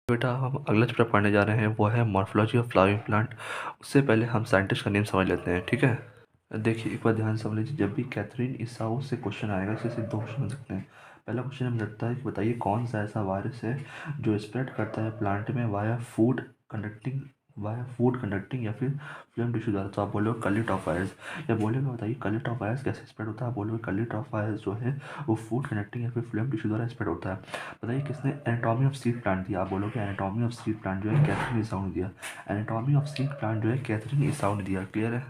बेटा हम अगला चैप्टर पढ़ने जा रहे हैं वो है मॉर्फोलॉजी ऑफ फ्लावरिंग प्लांट। उससे पहले हम साइंटिस्ट का नेम समझ लेते हैं, ठीक है। देखिए एक बार ध्यान से समझ लीजिए, जब भी कैथरीन ईसाऊ से क्वेश्चन आएगा इससे सिर्फ दो क्वेश्चन बन सकते हैं। पहला क्वेश्चन हमें लगता है कि बताइए कौन सा ऐसा वायरस है जो स्प्रेड करता है प्लांट में वाया फूड कंडक्टिंग या फिर फ्लेम टिश्यू द्वारा। तो आप बोलोगे कलीटॉफ वायरस, या बोलेगा बताइए कलीटॉफ वायरस कैसे स्प्रेड होता है। आप बोलोगे कलीटॉफ वायरस जो है वो फूड कनेक्टिंग या फिर फ्लेम टिश्यू द्वारा स्प्रेड होता है। बताइए किसने एनाटॉमी ऑफ सीड प्लांट दिया। आप बोलोगे एनाटॉमी ऑफ सीड प्लांट जो है कैथरीन ईसाऊ ने दिया। एनाटॉमी ऑफ सीड प्लांट जो है कैथरीन ईसाऊ ने दिया। क्लियर है।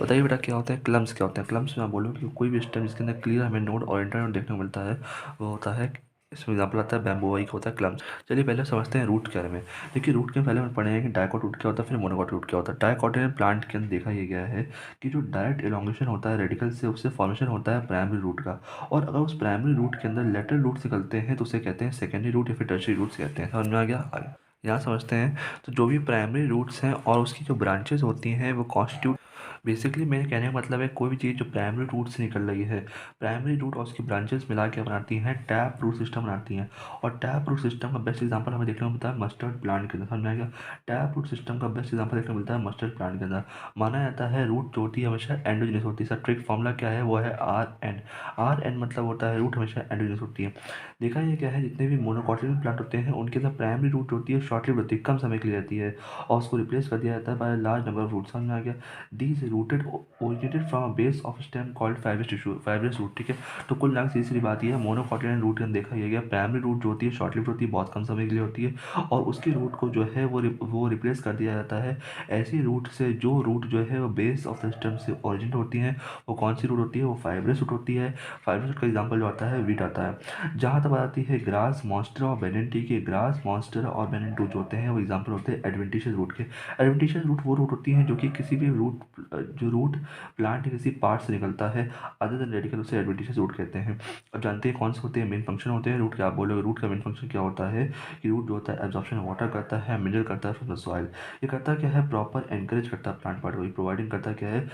बताइए बेटा क्या होता है क्लम्स, क्या होता है क्लम्स में। आप बोलोगे कि कोई भी स्टेम जिसके अंदर क्लियर हमें नोड और इंटरनोड देखने को मिलता है वो होता है, इसमें एग्जाम्पल आता है बैम्बू, वही होता है क्लम्स। चलिए पहले समझते हैं रूट के बारे में। देखिए रूट के पहले हम पढ़ेंगे कि डाइकोट रूट क्या होता है, फिर मोनोकोट रूट क्या होता है। डाइकोटिलियन प्लांट के अंदर देखा ये गया है कि जो डायरेक्ट एलोंगेशन होता है रेडिकल से, उससे फॉर्मेशन होता है प्राइमरी रूट का। और अगर उस प्राइमरी रूट के अंदर लेटरल रूट निकलते हैं तो उसे कहते हैं सेकेंडरी रूट या फिर टर्शियरी रूट्स कहते हैं। समझ में आ गया आगे। यहाँ समझते हैं। तो जो भी प्राइमरी रूट्स हैं और उसकी जो ब्रांचेस होती हैं वो कॉन्स्टिट्यूट, बेसिकली मेरे कहने का मतलब है कोई भी चीज़ जो प्राइमरी रूट से निकल रही है, प्राइमरी रूट और उसकी ब्रांचेस मिला के बनाती हैं टैप रूट सिस्टम बनाती हैं। और टैप रूट सिस्टम का बेस्ट एग्जांपल हमें देखने को मिलता है मस्टर्ड प्लांट के अंदर। समझ में आ गया। टैप रूट सिस्टम का बेस्ट एग्जांपल देखने को मिलता है मस्टर्ड प्लांट के अंदर। माना जाता है रूट जो होती है हमेशा एंडोजिनस होती है। इसका ट्रिक फॉर्मूला क्या है, वो है RN। RN मतलब होता है रूट हमेशा एंडोजिनस होती है। देखा ये क्या है, जितने भी मोनोकॉटिलियन प्लांट होते हैं उनके अंदर प्राइमरी रूट होती है शॉर्ट लिव्ड होती है, कम समय के लिए रहती है, और उसको रिप्लेस कर दिया जाता है by large number of root. समझ में आ गया। These rooted originated from a base of stem called fibrous tissue, fibrous root, ठीक है। तो कुल मिलाकर सीधी सी बात यह है मोनोकॉटिलियन रूट के अंदर देखा यह गया प्राइमरी रूट जो होती है शॉर्ट लिव्ड होती है, बहुत कम समय के लिए होती है, और उसके रूट को जो है वो रिप्लेस कर दिया जाता है ऐसी रूट से जो रूट जो है वो बेस ऑफ द स्टेम से ओरिजिनेट होती है। वो कौन सी रूट होती है, वो फाइब्रस रूट होती है। फाइब्रस रूट का एग्जाम्पल जो आता है वीट आता है। जहाँ तक बात आती है ग्रास मॉन्स्टर और बेनिंटी के, ग्रास मॉन्स्टर और बेनिंटू जो होते हैं वो एग्जाम्पल होते हैं एडवेंटिशियस रूट के। एडवेंटिशियस रूट वो रूट होती हैं जो कि किसी भी रूट प्लांट के किसी पार्ट से निकलता है अदर देन रेडिकल, उसे एडवेंटिशियस रूट कहते हैं। अब जानते हैं कौन से होते हैं मेन फंक्शन होते हैं रूट के। आप बोलोगे रूट का मेन फंक्शन क्या होता है कि रूट जो होता है एब्जॉर्प्शन वाटर करता है, मिनरल करता है फ्रॉम द सॉइल। ये करता क्या है, प्रॉपर एनकरेज करता है प्लांट पार्ट को, प्रोवाइडिंग करता क्या है,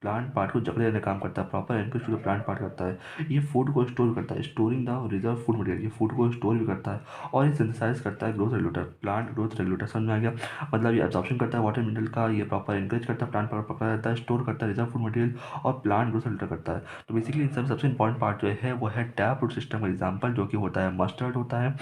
प्लांट पार्ट को जकड़े रहने काम करता है, proper encourage to the plant part करता है। ये फूड को स्टोर करता है, storing the reserve food material, ये फूड को स्टोर भी करता है। और ये सिंथेसाइज करता है growth regulator, plant growth regulator. समझ में आ गया। मतलब ये एब्जॉर्प्शन करता है वाटर मिनरल का, ये प्रॉपर एनकरेज करता है प्लांट पार्ट पकड़ा रहता है, स्टोर करता है रिजर्व फूड मटेरियल, और प्लांट ग्रोथ रेगुलेटर करता है। तो बेसिकली इन सब सबसे इंपॉर्टेंट पार्ट जो है वो है टैप रूट सिस्टम का एग्जाम्पल जो कि होता है मस्टर्ड होता है।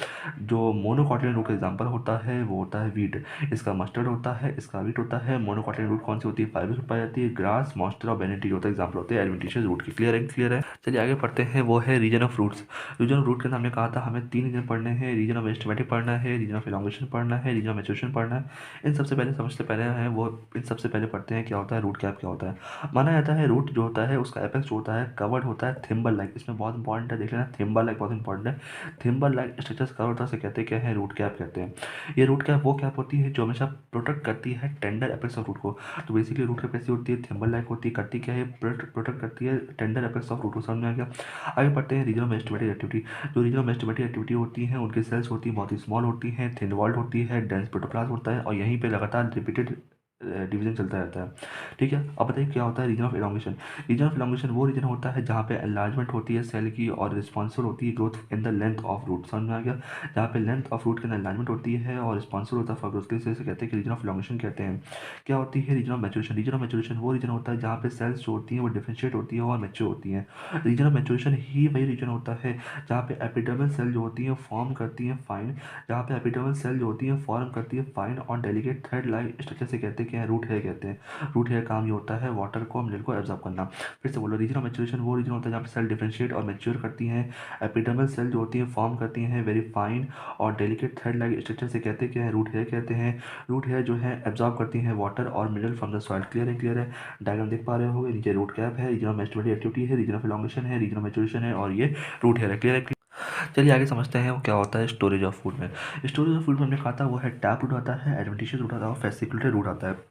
जो मोनोकॉटिलियन रूट का एग्जाम्पल होता है वो होता है वीट, इसका मस्टर्ड होता है, इसका वीट होता है। मोनोकॉटिलियन रूट कौन सी होती है, फाइब्रस रूट पाई जाती है। ग्रास मॉन्स्टर और बेनिटी होता है एग्जाम्पल होते हैं एडवेंटिशियस रूट की। क्लियर है, क्लियर है। चलिए आगे पढ़ते हैं, वो है region of roots. Region of root के हमने कहा था हमें 3 रीजन पढ़ने हैं, रीजन ऑफ एस्टिमेटिक पढ़ना है, रीजन ऑफ एलोंगेशन पढ़ना है, रीजन ऑफ मैच्योरेशन पढ़ना है। इन सबसे पहले समझते पहले है वो, इन सबसे पहले पढ़ते हैं क्या होता है रूट कैप क्या होता है। माना जाता है रूट जो होता है उसका एपेक्स जो होता है कवर्ड होता है थिम्बल लाइक, इसमें बहुत इंपॉर्टेंट है देख लेना, थिम्बल लाइक बहुत इंपॉर्टेंट है। थिम्बल लाइक स्ट्रक्चर कवर्ड होता है से कहते क्या है, रूट कैप कहते हैं। ये रूट कैप वो कैप होती है जो हमेशा प्रोटेक्ट करती है टेंडर एपेक्स ऑफ रूट को। तो बेसिकली रूट कैप कैसी होती है, थिम्बल लाइक होती है, करती क्या है, प्रोटेक्ट करती है टेंडर एपेक्स ऑफ रूट को। समझ में आ गया। आगे पढ़ते हैं रीजन ऑफ एस्टिमेटिक एक्टिविटी। जो रीजन ऑफ एस्टिमेटिक एक्टिविटी होती है उनकी सेल्स होती है बहुत ही स्मॉल होती है, थिन वॉल्ड होती है, डेंस प्रोटोप्लाज्म होता है, और यहीं पे लगातार रिपीटेड डिवीजन चलता रहता है। ठीक है। अब बताइए क्या होता है region of elongation. Region of elongation वो रीजन होता है जहाँ पे एनलार्जमेंट होती है सेल की और रिस्पॉन्सिबल होती है growth in the length of root. समझ में आ गया। जहाँ पे लेंथ ऑफ रूट के अंदर एनलार्जमेंट होती है और रिस्पॉन्सिबल होता है फॉर ग्रोथ के, इसे कहते हैं कि रीजन ऑफ एलोंगेशन कहते हैं। क्या होती है region of maturation. Region of maturation वो रीजन होता है जहाँ पे सेल्स जो होती हैं वो डिफरेंशिएट होती है और मैच्योर होती हैं। रीजन ऑफ मैच्योरेशन ही वही रीजन होता है जहाँ पे एपिडर्मल सेल जो होती है फॉर्म करती है फाइन, जहाँ पे एपिडर्मल सेल जो होती है फॉर्म करती है फाइन और डेलिकेट थ्रेड लाइक स्ट्रक्चर से कहते हैं कि रूट है कहते हैं। रूट हेयर काम ये होता है वाटर को मिनरल को एब्जॉर्ब करना। फिर से बोलो, रीजन ऑफ मैच्योरेशन वो रीजन होता है जहाँ पे सेल डिफरेंशिएट और मैच्योर करती हैं। एपिडर्मल सेल जो होती है फॉर्म करती हैं वेरी फाइन और डेलिकेट थ्रेड लाइक स्ट्रक्चर से कहते हैं रूट हेयर कहते हैं। रूट हेयर जो है एब्जॉर्ब करती हैं वाटर और mineral from the soil. Clear है, क्लियर है। डायग्राम देख पा रहे होगे, नीचे रूट कैप है, रीजन ऑफ एस्टिमेटिक एक्टिविटी है, रीजन ऑफ एलोंगेशन है, रीजन ऑफ मैच्योरेशन है, और ये रूट हेयर है। क्लियर है। चलिए आगे समझते हैं वो क्या होता है स्टोरेज ऑफ फूड में। स्टोरेज ऑफ फूड में हमने कहा था वो है टैप रूट आता है, एडवेंटिशियस रूट आता है और फेसिकुलेटेड रूट आता है।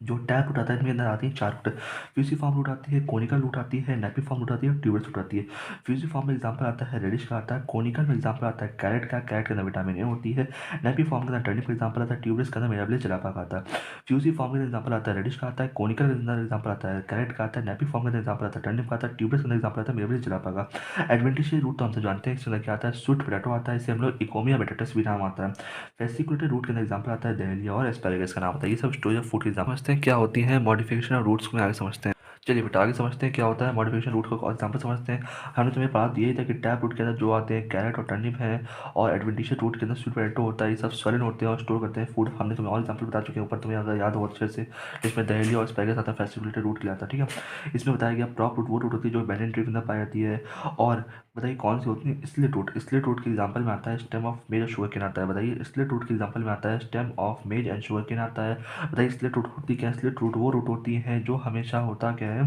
जो टैप रूट आता है इनके अंदर आती है 4 रूट। फ्यूसिफॉर्म रूट आती है, कोनिकल रूट आती है, नेपिफॉर्म रूट आती है और ट्यूबरस रूट आती है। फ्यूसिफॉर्म में एग्जांपल आता है रेडिश का आता है, कोनिकल में एग्जांपल आता है कैरेट का, कैरेट के अंदर विटामिन ए होती है। नेपिफॉर्म के अंदर टर्निप का एग्जांपल आता है, ट्यूबरस के अंदर मिराबलिस जलापा का आता है। फ्यूसिफॉर्म के अंदर एग्जांपल आता है रेडिश का आता है, कोनिकल के अंदर एग्जांपल आता है कैरेट का आता है, नेपिफॉर्म के अंदर एग्जांपल आता है टर्निप का आता है, ट्यूबरस के अंदर एग्जांपल आता है मिराबलिस जलापा का। एडवेंटिशियस रूट तो हम सब जानते हैं, इसके अंदर क्या आता है स्वीट पोटैटो आता है, इसे हम लोग इकोमिया बेटेटस भी नाम आता है। फेसिकुलेटेड रूट के अंदर एग्जांपल आता है दहलिया और एस्पैरागस का नाम आता है। ये सब स्टोरेज ऑफ फूड के एग्जांपल समझते हैं क्या होती है मॉडिफिकेशन ऑफ रूट्स में आगे समझते हैं। चलिए बेटा आगे समझते हैं क्या होता है मॉडिफिकेशन रूट का एग्जांपल समझते हैं। हमने तुम्हें पढ़ा दिया ही था कि टैप रूट के अंदर जो आते हैं कैरेट और टर्निप है, और एडवेंटिशियस रूट के अंदर स्वीट पोटैटो होता है, ये सब सॉलिड होते हैं और स्टोर करते हैं फूड। हमने तुम्हें और एग्जांपल बता चुके हैं ऊपर, तुम्हें अगर याद हो अच्छे से। इसमें दहलिया और एस्पैरागस आता है, फेसिकुलेटेड रूट के लिए आता है, ठीक है। इसमें बताया गया प्रॉप रूट वो रूट होती है जो बैनियन ट्री के अंदर पाई जाती है। और बताइए कौन सी होती है स्लिट रूट। स्लिट रूट के एग्जांपल में आता है स्टेम ऑफ मेज और शुगर केन आता है। बताइए स्लिट रूट के एग्जांपल में आता है stem of maize and sugar cane आता है। बताइए स्लिट रूट होती क्या है। स्लिट रूट वो रूट होती है जो हमेशा होता क्या है,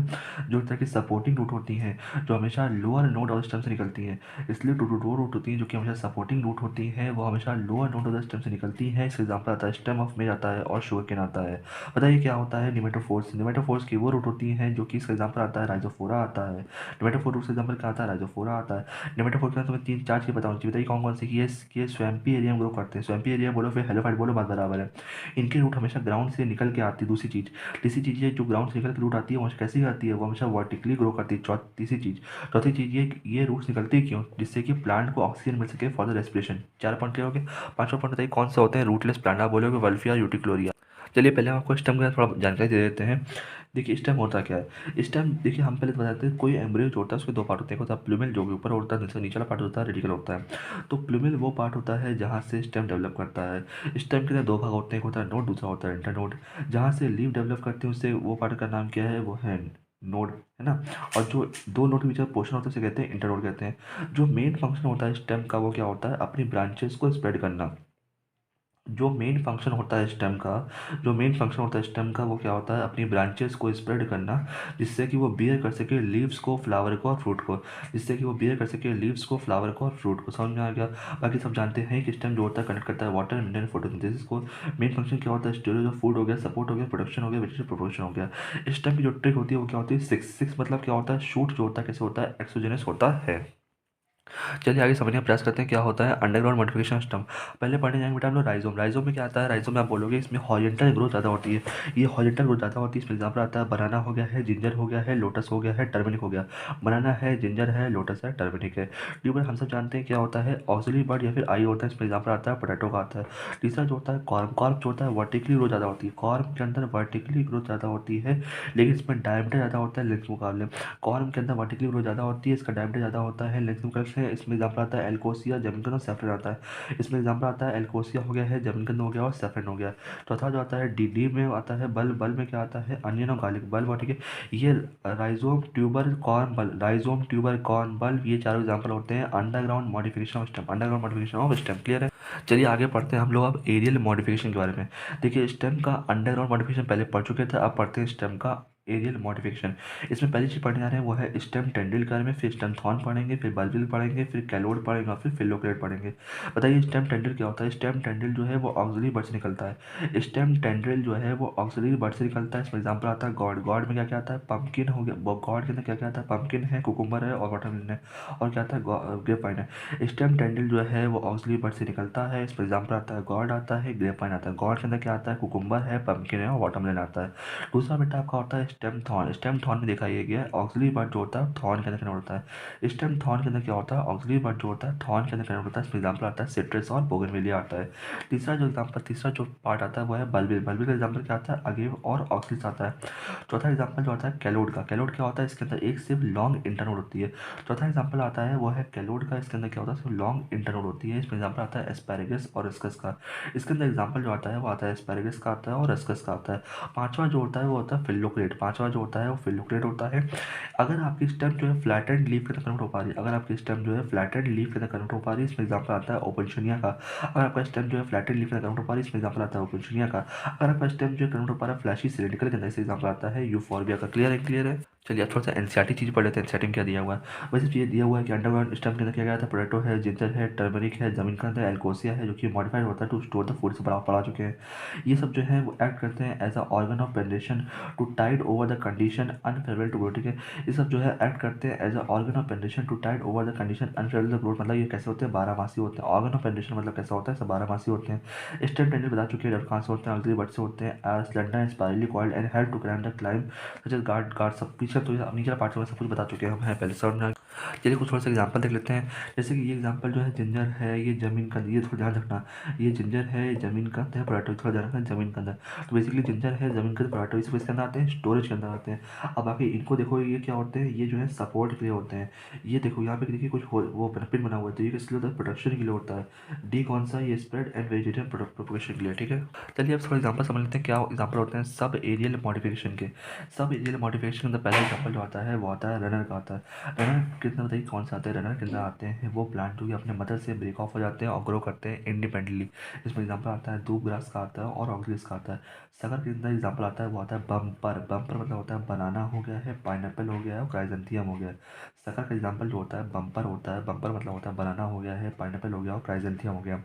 जो तरह की सपोर्टिंग रूट होती हैं, जो हमेशा लोअर नोड और स्टेम से निकलती हैं। स्लिट रूट वो रूट होती है जो कि हमेशा सपोर्टिंग रूट होती है, वो हमेशा लोअर नोड और स्टेम से निकलती है। इसका एग्जांपल आता है स्टेम ऑफ मेज आता है और शुगर केन आता है। बताइए क्या होता है निमेटोफोर्स। निमेटोफोर्स की वो रूट होती है जो कि इसका एग्जांपल आता है राइजोफोरा आता है। निमेटोफोर रूट से एग्जांपल क्या आता है राइजोफोरा आता है। निमेटोफोर के अंदर तुम्हें 3 4 चीज़ बताऊँ चाहिए। बताइए कौन कौन से कि ये स्वैम्पी एरिया में ग्रो करते हैं। स्वैम्पी एरिया बोलो फिर हेलोफाइट बोलो, बात बराबर है। इनकी रूट हमेशा ग्राउंड से निकल के आती है। तीसरी चीज़ ये जो ग्राउंड से निकल के रूट आती है वो कैसी आती है, वो हमेशा वर्टिकली ग्रो करती है। तीसरी चीज़ चौथी चीज़ ये रूट्स निकलती है क्यों, जिससे कि प्लांट को ऑक्सीजन मिल सके for the respiration. 4 point clear हो गए। 5वां पॉइंट बताइए कौन से होते हैं रूटलेस प्लांट। आप बोलोगे वल्फिया यूटिक्लोरिया। चलिए पहले हम आपको स्टेम का थोड़ा जानकारी दे देते हैं। देखिए स्टेम होता क्या है। स्टेम देखिए हम पहले बताते हैं कोई एम्ब्रियो जो होता है उसके 2 पार्ट होते हैं। एक होता है प्लूमेल जो कि ऊपर होता है, नीचे वाला पार्ट होता है रेडिकल होता है। तो प्लूमेल वो पार्ट होता है जहाँ से स्टेम डेवलप करता है। स्टेम के अंदर 2 भाग होते हैं, एक होता है नोड, दूसरा होता है इंटरनोड। जहाँ से लीव डेवलप करते हैं उससे वो पार्ट का नाम क्या है, वो है नोड, है ना। और जो 2 नोड के बीच का पोर्शन होता है उसे कहते हैं इंटरनोड कहते हैं। जो मेन फंक्शन होता है स्टेम का वो क्या होता है, अपनी ब्रांचेस को स्प्रेड करना। जो मेन फंक्शन होता है स्टेम का, जो मेन फंक्शन होता है स्टेम का वो क्या होता है, अपनी ब्रांचेस को स्प्रेड करना, जिससे कि वो बियर कर सके लीव्स को, फ्लावर को और फ्रूट को। जिससे कि वो बियर कर सके लीव्स को, फ्लावर को और फ्रूट को। समझ में आ गया। बाकी सब जानते हैं कि स्टेम जो होता है कनेक्ट करता है वाटर मिनरल फोटोसिंथेसिस को। मेन फंक्शन क्या होता है, स्टोरेज ऑफ फूड हो गया, सपोर्ट हो गया, प्रोडक्शन हो गया, वेजिटेटिव प्रोपोर्शन हो गया। स्टेम की जो ट्रिक होती है वो क्या होती है, सिक्स मतलब क्या होता है, शूट जो होता है कैसे होता है, एक्सोजेनस होता है। चलिए आगे समझने का प्रयास करते हैं क्या होता है अंडरग्राउंड मॉडिफिकेशन सिस्टम। पहले पढ़ने जाएंगे बेटा हम लोग राइजोम। राइजोम में क्या आता है, राइजोम में आप बोलोगे इसमें हॉरिजॉन्टल ग्रोथ ज़्यादा होती है। ये हॉरिजॉन्टल ग्रोथ ज़्यादा होती है, इसमें एग्जाम्पल आता है बनाना हो गया है, जिंजर हो गया है, लोटस हो गया है, टर्मरिक हो गया। बनाना है, जिंजर है, लोटस है, टर्मरिक है। ट्यूबर हम सब जानते हैं क्या होता है ऑक्सिलरी बर्ड या फिर आई होता है, इसमें एग्जाम्पल आता है पोटैटो का आता है। तीसरा जो होता है कॉर्म। कॉर्म जो होता है वर्टिकली ग्रोथ ज़्यादा होती है। कॉर्म के अंदर वर्टिकली ग्रोथ ज़्यादा होती है, लेकिन इसमें डायमीटर ज़्यादा होता है लेंथ के मुकाबले। कॉर्म के अंदर वर्टिकली ग्रोथ ज़्यादा होती है, इसका डायमीटर ज़्यादा होता है लेंथ के मुकाबले से। इसमें एग्जाम्पल आता है एल्कोसिया, जैमिकन और सैफरन आता है। इसमें एग्जाम्पल आता है एल्कोसिया हो गया है, जैमिकन हो गया और सैफरन हो गया। चौथा जो आता है डी डी में आता है बल्ब। बल्ब में क्या आता है अनियन और गार्लिक बल्ब, और ठीक है। ये rhizome, tuber, corn, bulb. Rhizome, tuber, corn, bulb, ये 4 एग्जाम्पल होते हैं underground modification of stem. Underground modification of stem clear है। चलिए आगे पढ़ते हैं हम लोग अब एरियल मॉडिफिकेशन के बारे में। देखिए स्टेम का अंडरग्राउंड मॉडिफिकेशन पहले पढ़ चुके थे, अब पढ़ते हैं स्टेम का एरियल मॉडिफिकेशन। इसमें पहली चीज़ पढ़ने जा रहे हैं वो है स्टेम टेंड्रिल के बारे में, फिर स्टेम थॉर्न पढ़ेंगे, फिर बल्बिल पढ़ेंगे, फिर कैलोड पढ़ेंगे और फिर फिलोक्लेट पढ़ेंगे। बताइए स्टेम टेंड्रिल क्या होता है। स्टेम टेंड्रिल जो है वो ऑक्सिलरी बर्ड से निकलता है। स्टेम टेंड्रिल जो है वो ऑक्सिलरी बर्ड से निकलता है। इसमें एग्जाम्पल आता है गॉड। गॉड में क्या क्या आता है, पम्पकिन हो गया। गॉड के अंदर क्या क्या आता है, पम्पकिन है, कुकुम्बर है और वाटरमेलन है, और क्या आता है ग्रेपाइन है। स्टेम टेंड्रिल जो है वो ऑक्सिलरी बर्ड से निकलता है। इसमें एग्जाम्पल आता है गॉड आता है, ग्रेपाइन आता है। गॉड के अंदर क्या आता है, कुकुम्बर है, पम्पकिन है और वाटरमेलन आता है। दूसरा बेटा आपका होता है स्टेम थॉर्न। स्टेम थॉर्न में देखा ये गया ऑक्सिलरी बर्ड जो होता है थॉर्न के अंदर कन्वर्ट होता है। स्टेम थॉर्न के अंदर क्या होता है, ऑक्सिलरी बर्ड जो होता है थॉर्न के अंदर कन्वर्ट होता है। इसमें एग्जाम्पल आता है सिट्रस और बोगनविलिया आता है। तीसरा जो पार्ट आता है वो है बल्बिल। बल्बिल का एग्जाम्पल क्या आता है अगेव और ऑक्सिस आता है। चौथा एग्जाम्पल जो आता है कैलोड का। कैलोड क्या होता है, इसके अंदर एक सिर्फ लॉन्ग इंटरनोड होती है। चौथा एग्जाम्पल आता है वो है कैलोड का, इसके अंदर क्या होता है सिर्फ लॉन्ग इंटरनोड होती है। इसमें एग्जाम्पल आता है एस्पैरेगस और रस्कस का। इसके अंदर एग्जाम्पल जो आता है वो आता है एस्पैरेगस का आता है और रस्कस का आता है। पांचवा जो होता है वो होता है फिलोक्लेट। पाँचवा जो होता है वो फेलिकुलेट होता है। अगर आपकी स्टेम जो है फ्लैटेंड लीफ के अंदर कन्वर्ट हो पा रही है, अगर आपकी स्टेम जो है फ्लैटेंड लीफ के अंदर कन्वर्ट हो पा रही है, इसमें एग्जाम्पल आता है ओपेनशिनिया का। अगर आपका स्टेम जो है फ्लैटेंड लीफ के अंदर कन्वर्ट हो पा रही है, इसमें एग्जाम्पल आता है ओपेनशिनिया का। अगर आपका स्टेम जो है कन्वर्ट हो पा रहा है फ्लैशी सिलिंड्रिकल के अंदर, इससे एग्जाम्पल आता है यूफोर्बिया का। क्लियर है, क्लियर है। चलिए अब थोड़ा सा एनसीईआरटी चीज़ पढ़ लेते हैं। एनसीईआरटी में क्या दिया हुआ है। वैसे ये दिया हुआ है कि अंडरग्राउंड स्टेम के अंदर क्या गया था, पोटैटो है, जिंजर है, टर्मरिक है, जमीन के अंदर एल्कोसिया है जो कि मॉडिफाइड होता है टू स्टोर द फूड, से पढ़ा चुके हैं। ये सब जो है वो एक्ट करते हैं as a organ of perennation to tide over the condition unfavourable to growth. ठीक है, ये सब जो है एक्ट करते हैं as a organ of perennation to tide over the condition unfavourable to growth. मतलब ये कैसे होते हैं, बारहमासी होते हैं। ऑर्गन ऑफ पेंडेशन मतलब कैसा होता है, सब बारहमासी होते हैं। स्टेम टेंडल बता चुके हैं, कहाँ से होते हैं, अगली बट से होते हैं, slender spirally coiled and help to climb the climb such as gourd gourd सब पीछे तो नीचे पार्ट में सब कुछ बता चुके हैं हम हैं पहले समझ में। चलिए कुछ थोड़ा सा एग्जांपल देख लेते हैं। जैसे कि ये एग्जांपल जो है जिंजर है, ये जमीन का, ये थोड़ा ध्यान रखना, ये जिंजर है जमीन का अंदर है, पोटैटो थोड़ा ध्यान रखना जमीन के अंदर। तो बेसिकली जिंजर है जमीन के अंदर, पोटैटो इस इसके अंदर आते हैं, स्टोरेज के अंदर आते हैं। अब बाकी इनको देखो ये क्या होते हैं, ये जो है सपोर्ट के लिए होते हैं। ये देखो यहाँ पे देखिए कुछ वो पिन बना हुआ है, तो ये किस लिए होता है, प्रोडक्शन के लिए होता है। डी कौन सा, ये स्प्रेड एंड वेजिटेटिव प्रोपगेशन के लिए। ठीक है, चलिए अब थोड़ा एग्जांपल समझ लेते हैं क्या एग्जांपल होते हैं सब एरियल मॉडिफिकेशन के। सब एरियल मॉडिफिकेशन के अंदर पहला एग्जांपल जो आता है वो आता है रनर का आता है। रनर कितना बताइए कौन सा आता है, रनर कितना आते हैं वो प्लांट जो कि अपने मदर से ब्रेक ऑफ हो जाते हैं और ग्रो करते हैं इंडिपेंडेंटली। इसमें एग्जांपल आता है दूब ग्रास का आता है और ऑक्सिलिस का आता है। सगर के अंदर एग्जांपल आता है वो आता है बम्पर। बम्पर मतलब होता है बनाना हो गया है, पाइनएप्पल हो गया है और क्राइजेंथियम हो गया है। सकर का एग्जांपल जो होता है बम्पर होता है, बम्पर मतलब होता है बनाना हो गया है, पाइनएप्पल हो गया और क्राइजेंथियम हो गया।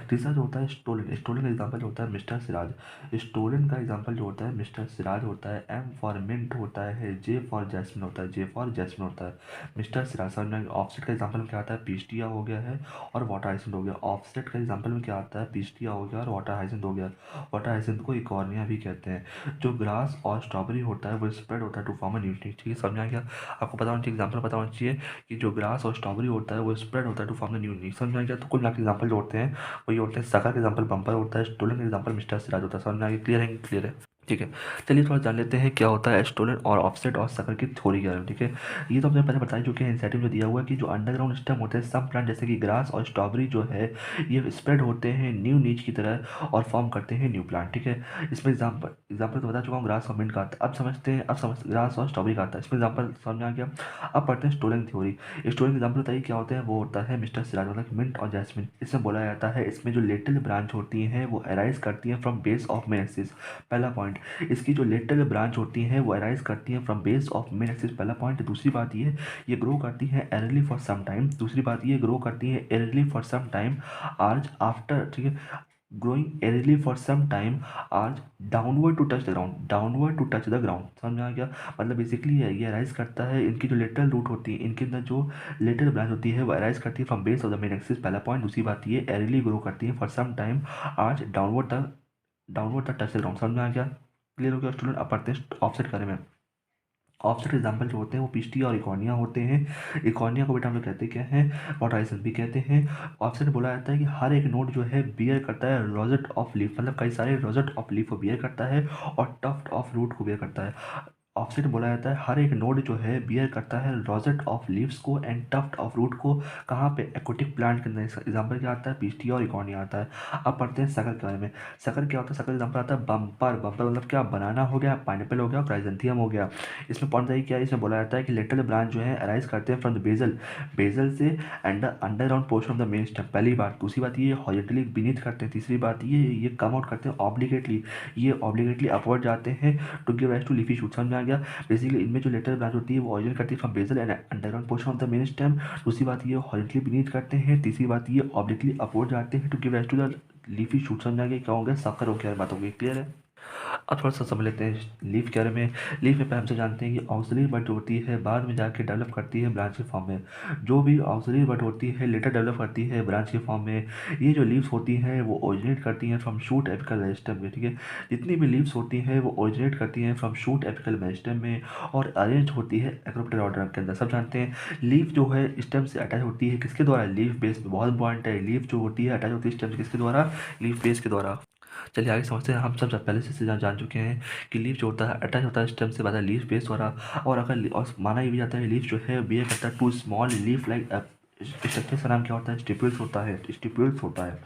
तीसरा जो होता है स्टोलिन। स्टोलिन का एग्जांपल जो होता है मिस्टर सिराज। स्टोलिन का एग्जांपल जो होता है मिस्टर सिराज होता है। एम फॉर मिंट होता है, जे फॉर जैस्मिन होता है, जे फॉर जैस्मिन होता है। मिस्टर सिराज समझ में। ऑफसेट का एग्जांपल में क्या आता है, पीस्टिया हो गया है और वाटर हाइसिंथ हो गया। ऑफसेट का एग्जांपल में क्या आता है, पीस्टिया हो गया और वाटर हाइसिंथ हो गया। वाटर हाइसिंथ को इकॉर्निया भी कहते हैं। जो ग्रास और स्ट्रॉबेरी होता है वो स्प्रेड होता है टू फॉर्म अ न्यूट्री। ठीक है, समझ आ गया। आपको पता होना चाहिए, एग्जांपल पता होना चाहिए कि जो ग्रास और स्ट्रॉबेरी होता है वो स्प्रेड होता है टू फॉर्म अ न्यूट्री। समझ आ गया। तो कुल मिला के एग्जांपल जो होते हैं वही होते हैं। सका का एग्जांपल बम्पर होता है, स्टोलन का एग्जांपल मिस्टर सिराज होता है। समझ में आ गया, क्लियर है, क्लियर है। ठीक है, चलिए थोड़ा जान लेते हैं क्या होता है स्टोलन और ऑफसेट और सकर की थ्योरी के बारे में। ठीक है, ये तो हमने पहले बता चुके हैं। इंसेटिव जो दिया हुआ है कि जो अंडरग्राउंड स्टेम होते हैं सम प्लांट जैसे कि ग्रास और स्ट्रॉबेरी जो है ये स्प्रेड होते हैं न्यू नीच की तरह और फॉर्म करते हैं न्यू प्लांट। ठीक है, इसमें एग्जाम्पल एग्जाम्पल तो बता चुका हूँ, ग्रास और मिंट का आता है। अब समझते हैं, अब समझ ग्रास और स्ट्रॉबेरी का आता है, इसमें एग्जाम्पल समझ में आ गया। अब पढ़ते हैं स्टोलन थ्योरी। स्टोलन एग्जाम्पल बताइए क्या होते हैं, वो होता है मिस्टर सिराज मतलब मिंट और जैस्मिन। इसमें बोला जाता है इसमें जो लिटिल ब्रांच होती हैं वो अराइज करती हैं from base of main axis. पहला पॉइंट, इसकी जो लिटिल ब्रांच होती हैं वो अराइज करती हैं from base of main axis, पहला पॉइंट। दूसरी बात ये ग्रो करती हैं एरली फॉर सम टाइम। दूसरी बात ये ग्रो करती हैं early for some time arch after. ठीक है, growing early for some time arch downward to touch the ground, downward to touch the ground. समझ में आ गया। मतलब बेसिकली ये अराइज करता है, इनकी जो लिटल रूट होती है, इनके अंदर जो लिटल ब्रांच होती है वो अराइज करती है from base of the main axis, पहला पॉइंट। दूसरी बात ये एरली ग्रो करती है for some time arch downward तक टच द ग्राउंड। समझ में आ गया, क्लियर हो गया स्टूडेंट। अब पढ़ते हैं ऑफसेट करे में। ऑफसेट एग्जाम्पल जो होते हैं वो पिस्टिया और इकॉर्निया होते हैं। इकॉर्निया को बेटा हम लोग कहते क्या हैं, वाटर भी कहते हैं। ऑफसेट बोला जाता है कि हर एक नोड जो है बियर करता है रोजेट ऑफ लीफ, मतलब कई सारे रोजेट ऑफ लीफ को बियर करता है और टफ्ट ऑफ रूट को बियर करता है। ऑफसेट बोला जाता है हर एक नोड जो है बियर करता है रोजेट ऑफ लीव्स को एंड टफ्ट ऑफ रूट को। कहाँ पे, एक्वेटिक प्लांट के अंदर। एग्जाम्पल क्या आता है, पिस्टिया और इकॉर्निया आता है। अब पढ़ते हैं सकर के बारे में। सकर क्या होता है, सकर एग्जाम्पल आता है बम्पर। बम्पर मतलब क्या, बनाना हो गया, पाइनएप्पल हो गया, क्राइजेंथियम हो गया। इसमें पॉइंट बताइए क्या है, इसमें बोला जाता है कि लिटिल ब्रांच जो है अराइज करते हैं फ्रॉम द बेजल, बेजल से and the underground portion of the main stem, पहली बात। दूसरी बात ये हॉरिजॉन्टली बीनीथ करते हैं। तीसरी बात ये कम आउट करते हैं ऑब्लिगेटली, ये ऑब्लिगेटली अपवर्ड जाते हैं to give rise to leafy shoot. समझ में आ गया। बेसिकली इनमें जो लिटिल ब्रांच होती है वो ऑरिजिन करती है from basal and underground portion of the main stem. दूसरी बात ये हॉरिजॉन्टली बीनीथ करते हैं। तीसरी बात ये ऑब्लिगेटली अपवर्ड जाते हैं to give rise to the leafy shoot. समझ में आ गया, क्या हो गया, सकर हो गया, बात हो गई, क्लियर है। अब थोड़ा सा समझ लेते हैं लीफ के बारे में। लीफ में हमसे जानते हैं कि ऑक्सिलरी बड जो होती है बाद में जाके डेवलप करती है ब्रांच के फॉर्म में। जो भी ऑक्सिलरी बड होती है लेटर डेवलप करती है ब्रांच के फॉर्म में। ये जो लीव्स होती हैं वो ओरिजिनेट करती हैं फ्रॉम शूट एपिकल मेरिस्टेम में। ठीक है, जितनी भी लीव्स होती हैं वो ओरिजिनेट करती हैं फ्रॉम शूट एपिकल मेरिस्टेम में और अरेंज होती है एक्रोप्टेर ऑर्डर के अंदर। सब जानते हैं लीफ जो है स्टेम से अटैच होती है किसके द्वारा, लीफ बेस में। बहुत इंपॉर्टेंट है, लीफ जो होती है अटैच होती है स्टेम से किसके द्वारा, लीफ बेस के द्वारा। चलिए आगे समझते हैं। हम सब पहले से जान चुके हैं कि लीफ जो होता है अटैच होता है स्टेम से लीफ बेस द्वारा। और अगर और माना ये भी जाता है लीफ जो है बिहेव करता है to small leaf like structure का नाम क्या होता है? स्टिप्यूल्स होता है, स्टिप्यूल्स होता है।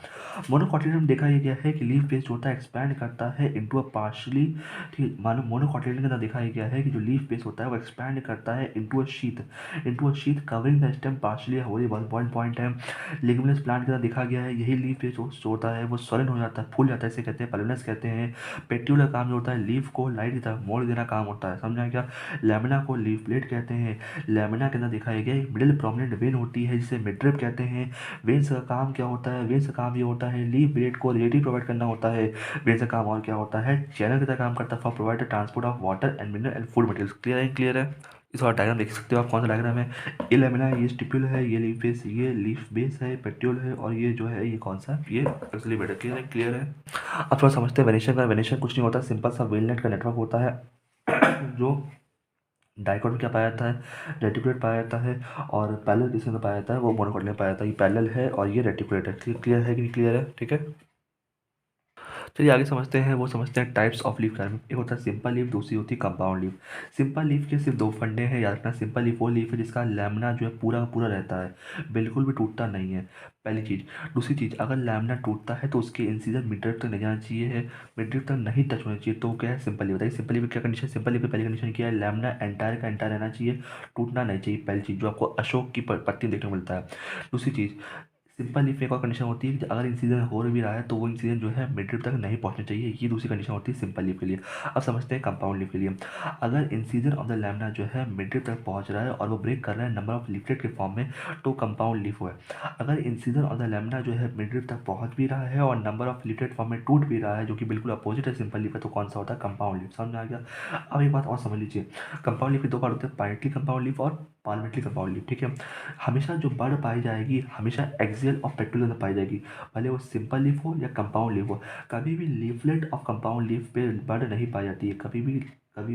मोनोकोटिलिडन में देखा ये गया है कि लीफ बेस जो होता है एक्सपैंड करता है इनटू अ पार्शली, ठीक, मानो मोनोकोटिलिडन के अंदर देखा ये गया है कि जो लीफ बेस होता है वो एक्सपैंड करता है into a sheath covering the stem partially. Holi बहुत इंपॉर्टेंट पॉइंट है। लिग्यूमिनस प्लांट के अंदर देखा गया है यही लीफ बेस जो होता है वो सॉलिड हो जाता है, फूल जाता है, इसे कहते हैं पल्बिनस कहते हैं। पेट्यूल का काम जो होता है लीफ को लाइट की तरफ मोड़ देना काम होता है, समझा क्या? लैमिना को लीफ प्लेट कहते हैं। लैमिना के अंदर दिखाया गया एक मिडिल प्रोमिनेंट वेन होती है जिसे मिडरिप कहते हैं। वेन्स का काम क्या होता है? वेन्स का काम ये होता है लीफ ब्लेड को रिलेटिव प्रोवाइड करना होता है। वेन्स का काम और क्या होता है? चैनल की तरह काम करता है for provide transport of water and mineral and food materials. Clear है? क्लियर है। इस और डायग्राम देख सकते हो आप, कौन सा डायग्राम है? ये लैमिना है, ये स्टिप्यूल है, ये लीफ बेस है, पेट्यूल है, और ये जो है ये कौन सा? ये एक्चुअली बेटर। क्लियर है? क्लियर है। अब थोड़ा समझते हैं वेनेशन का। वेनेशन कुछ नहीं होता, सिंपल सा वेलनेट का नेटवर्क होता है जो डाइकोट में क्या पाया जाता है? रेटिकुलेट पाया जाता है। और पैरेलल किसके अंदर पाया जाता है? वो मोनोकोट में पाया जाता है। ये पैरेलल है और ये रेटिकुलेट है। क्लियर है कि नहीं? क्लियर है, ठीक है। चलिए आगे समझते हैं, वो समझते हैं टाइप्स ऑफ लीफ के बारे में। एक होता है सिंपल लीफ, दूसरी होती है कंपाउंड लीफ। सिंपल लीफ के सिर्फ दो फंडे हैं, याद रखना। सिंपल लीफ वो लीफ है जिसका लैमिना जो है पूरा का पूरा रहता है, बिल्कुल भी टूटता नहीं है, पहली चीज़। दूसरी चीज़, अगर लैमिना टूटता है तो उसके इंसीजर मिडरिप तक नहीं जाना चाहिए है, मिडरिप तक नहीं टच होना चाहिए, तो क्या है? Simple leaf. बताइए सिंपल लीफ क्या कंडीशन? सिंपल लीफ की पहली कंडीशन क्या है? लैमिना एंटायर का एंटायर रहना चाहिए, टूटना नहीं चाहिए, पहली चीज़, जो आपको अशोक की पत्ती देखने को मिलता है। दूसरी चीज़, सिंपल लीफ में एक और कंडीशन होती है कि अगर इंसीजन हो भी रहा है तो वो इंसीजन जो है मिड तक नहीं पहुंचना चाहिए, ये दूसरी कंडीशन होती है सिंपल लीफ के लिए। अब समझते हैं कंपाउंड लीफ के लिए। अगर इंसीजन ऑफ द लैमिना जो है मिड तक पहुंच रहा है और वो ब्रेक कर रहा है नंबर ऑफ लीफलेट के फॉर्म में, तो कंपाउंड लीफ है। अगर इंसीजन ऑफ द लैमिना जो है मिड तक पहुंच भी रहा है और नंबर ऑफ लीफलेट फॉर्म में टूट भी रहा है, जो कि बिल्कुल अपोजिट है सिंपल लीफ है, तो कौन सा होता है? Compound leaf. समझ में आ गया? अब एक बात और समझ लीजिए, कंपाउंड लीफ के दो पार्ट होते हैं, पार्टली कंपाउंड लीफ और पार्लियामेंट्री कंपाउंड लीफ, ठीक है। हमेशा जो बड़ पाई जाएगी हमेशा एक्सियल और पेट्रोल में पाई जाएगी, भले वो सिंपल लीफ हो या कंपाउंड लीफ हो। कभी भी लीफलेट ऑफ कंपाउंड लीफ पे बड़ नहीं पाई जाती है, कभी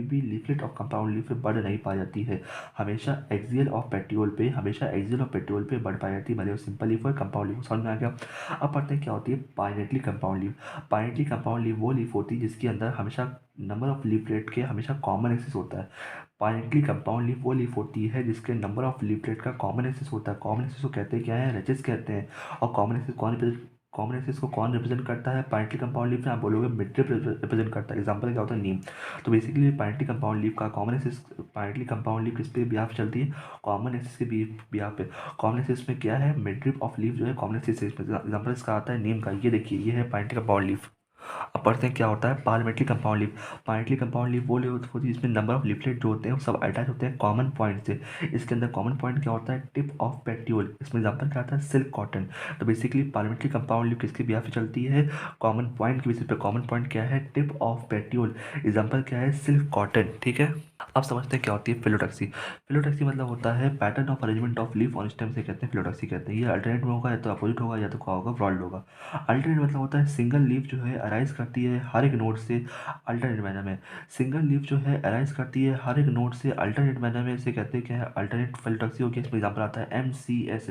भी लीफलेट ऑफ कंपाउंड लीफ पे बड़ नहीं पाई जाती है। हमेशा एक्सियल ऑफ पेट्रोल पे, हमेशा एक्सियल ऑफ पेट्रोल पे बड़ पाई जाती है, भले वो सिंपल लीफ हो या कंपाउंड लीफ हो। समझ में आ गया? अब पढ़ते हैं क्या होती है पाइनेटली कंपाउंड लीफ। पाइनेटली कंपाउंड लीफ वो लीफ होती है जिसके अंदर हमेशा नंबर ऑफ लीफलेट के हमेशा कॉमन एक्सिस होता है। पाइनेटली कंपाउंड लीफ वो लीफ होती है जिसके नंबर ऑफ लीफलेट का कॉमन एक्सिस होता है। कॉमन एक्सिस को कहते हैं क्या है? रेचेस कहते हैं। और कॉमन एक्सिस को कौन रिप्रेजेंट करता है? पाइनेटली कंपाउंड लीफ में आप बोलोगे मिडरिप रिप्रेजेंट करता है। एग्जांपल क्या होता है? नीम। तो बेसिकली पाइनेटली कंपाउंड लीफ का कॉमन एक्सिस, पाइनेटली कंपाउंड लीफ किस पे बिहाफ चलती है? कॉमन एक्सिस के बिहाफ पे। कॉमन एक्सिस में क्या है? मिडरिप ऑफ लीफ जो है कॉमन एक्सिस। एग्जांपल इसका आता है नीम का, ये देखिए ये है पाइनेटली कंपाउंड लीफ। अब पढ़ते हैं क्या होता है parliamentary compound leaf. Parliamentary compound leaf वो लीफ होती है जिसमें नंबर ऑफ लीफलेट जो होते हैं वो सब अटैच होते हैं कॉमन पॉइंट से। इसके अंदर कॉमन पॉइंट क्या होता है? Tip of petiole. इसमें एग्जांपल क्या आता है? Silk cotton. तो बेसिकली पार्लियामेंट्री कंपाउंड लीफ किसके बिहाफ पे चलती है? कॉमन पॉइंट के बेसिस पे। कॉमन पॉइंट क्या है? Tip of पेट्यूल। एग्जाम्पल क्या है? सिल्क कॉटन, ठीक है। अब समझते हैं क्या होती है फिलोटैक्सी। फिलोटैक्सी मतलब होता है pattern of arrangement of leaf on stem से कहते हैं फिलोटैक्सी कहते हैं। ये अल्टरनेट में होगा या तो अपोजिट होगा या तो क्या होगा? ब्रॉड होगा। अल्टरनेट मतलब होता है सिंगल लीफ जो है अराइज करती है हर एक नोड से अल्टरनेट मैनर में। सिंगल लीफ जो है अराइज करती है हर एक नोड से अल्टरनेट मैनर में, इसे कहते हैं क्या है? अल्टरनेट फिलोटैक्सी हो गया। इसमें एग्जाम्पल आता है MCS।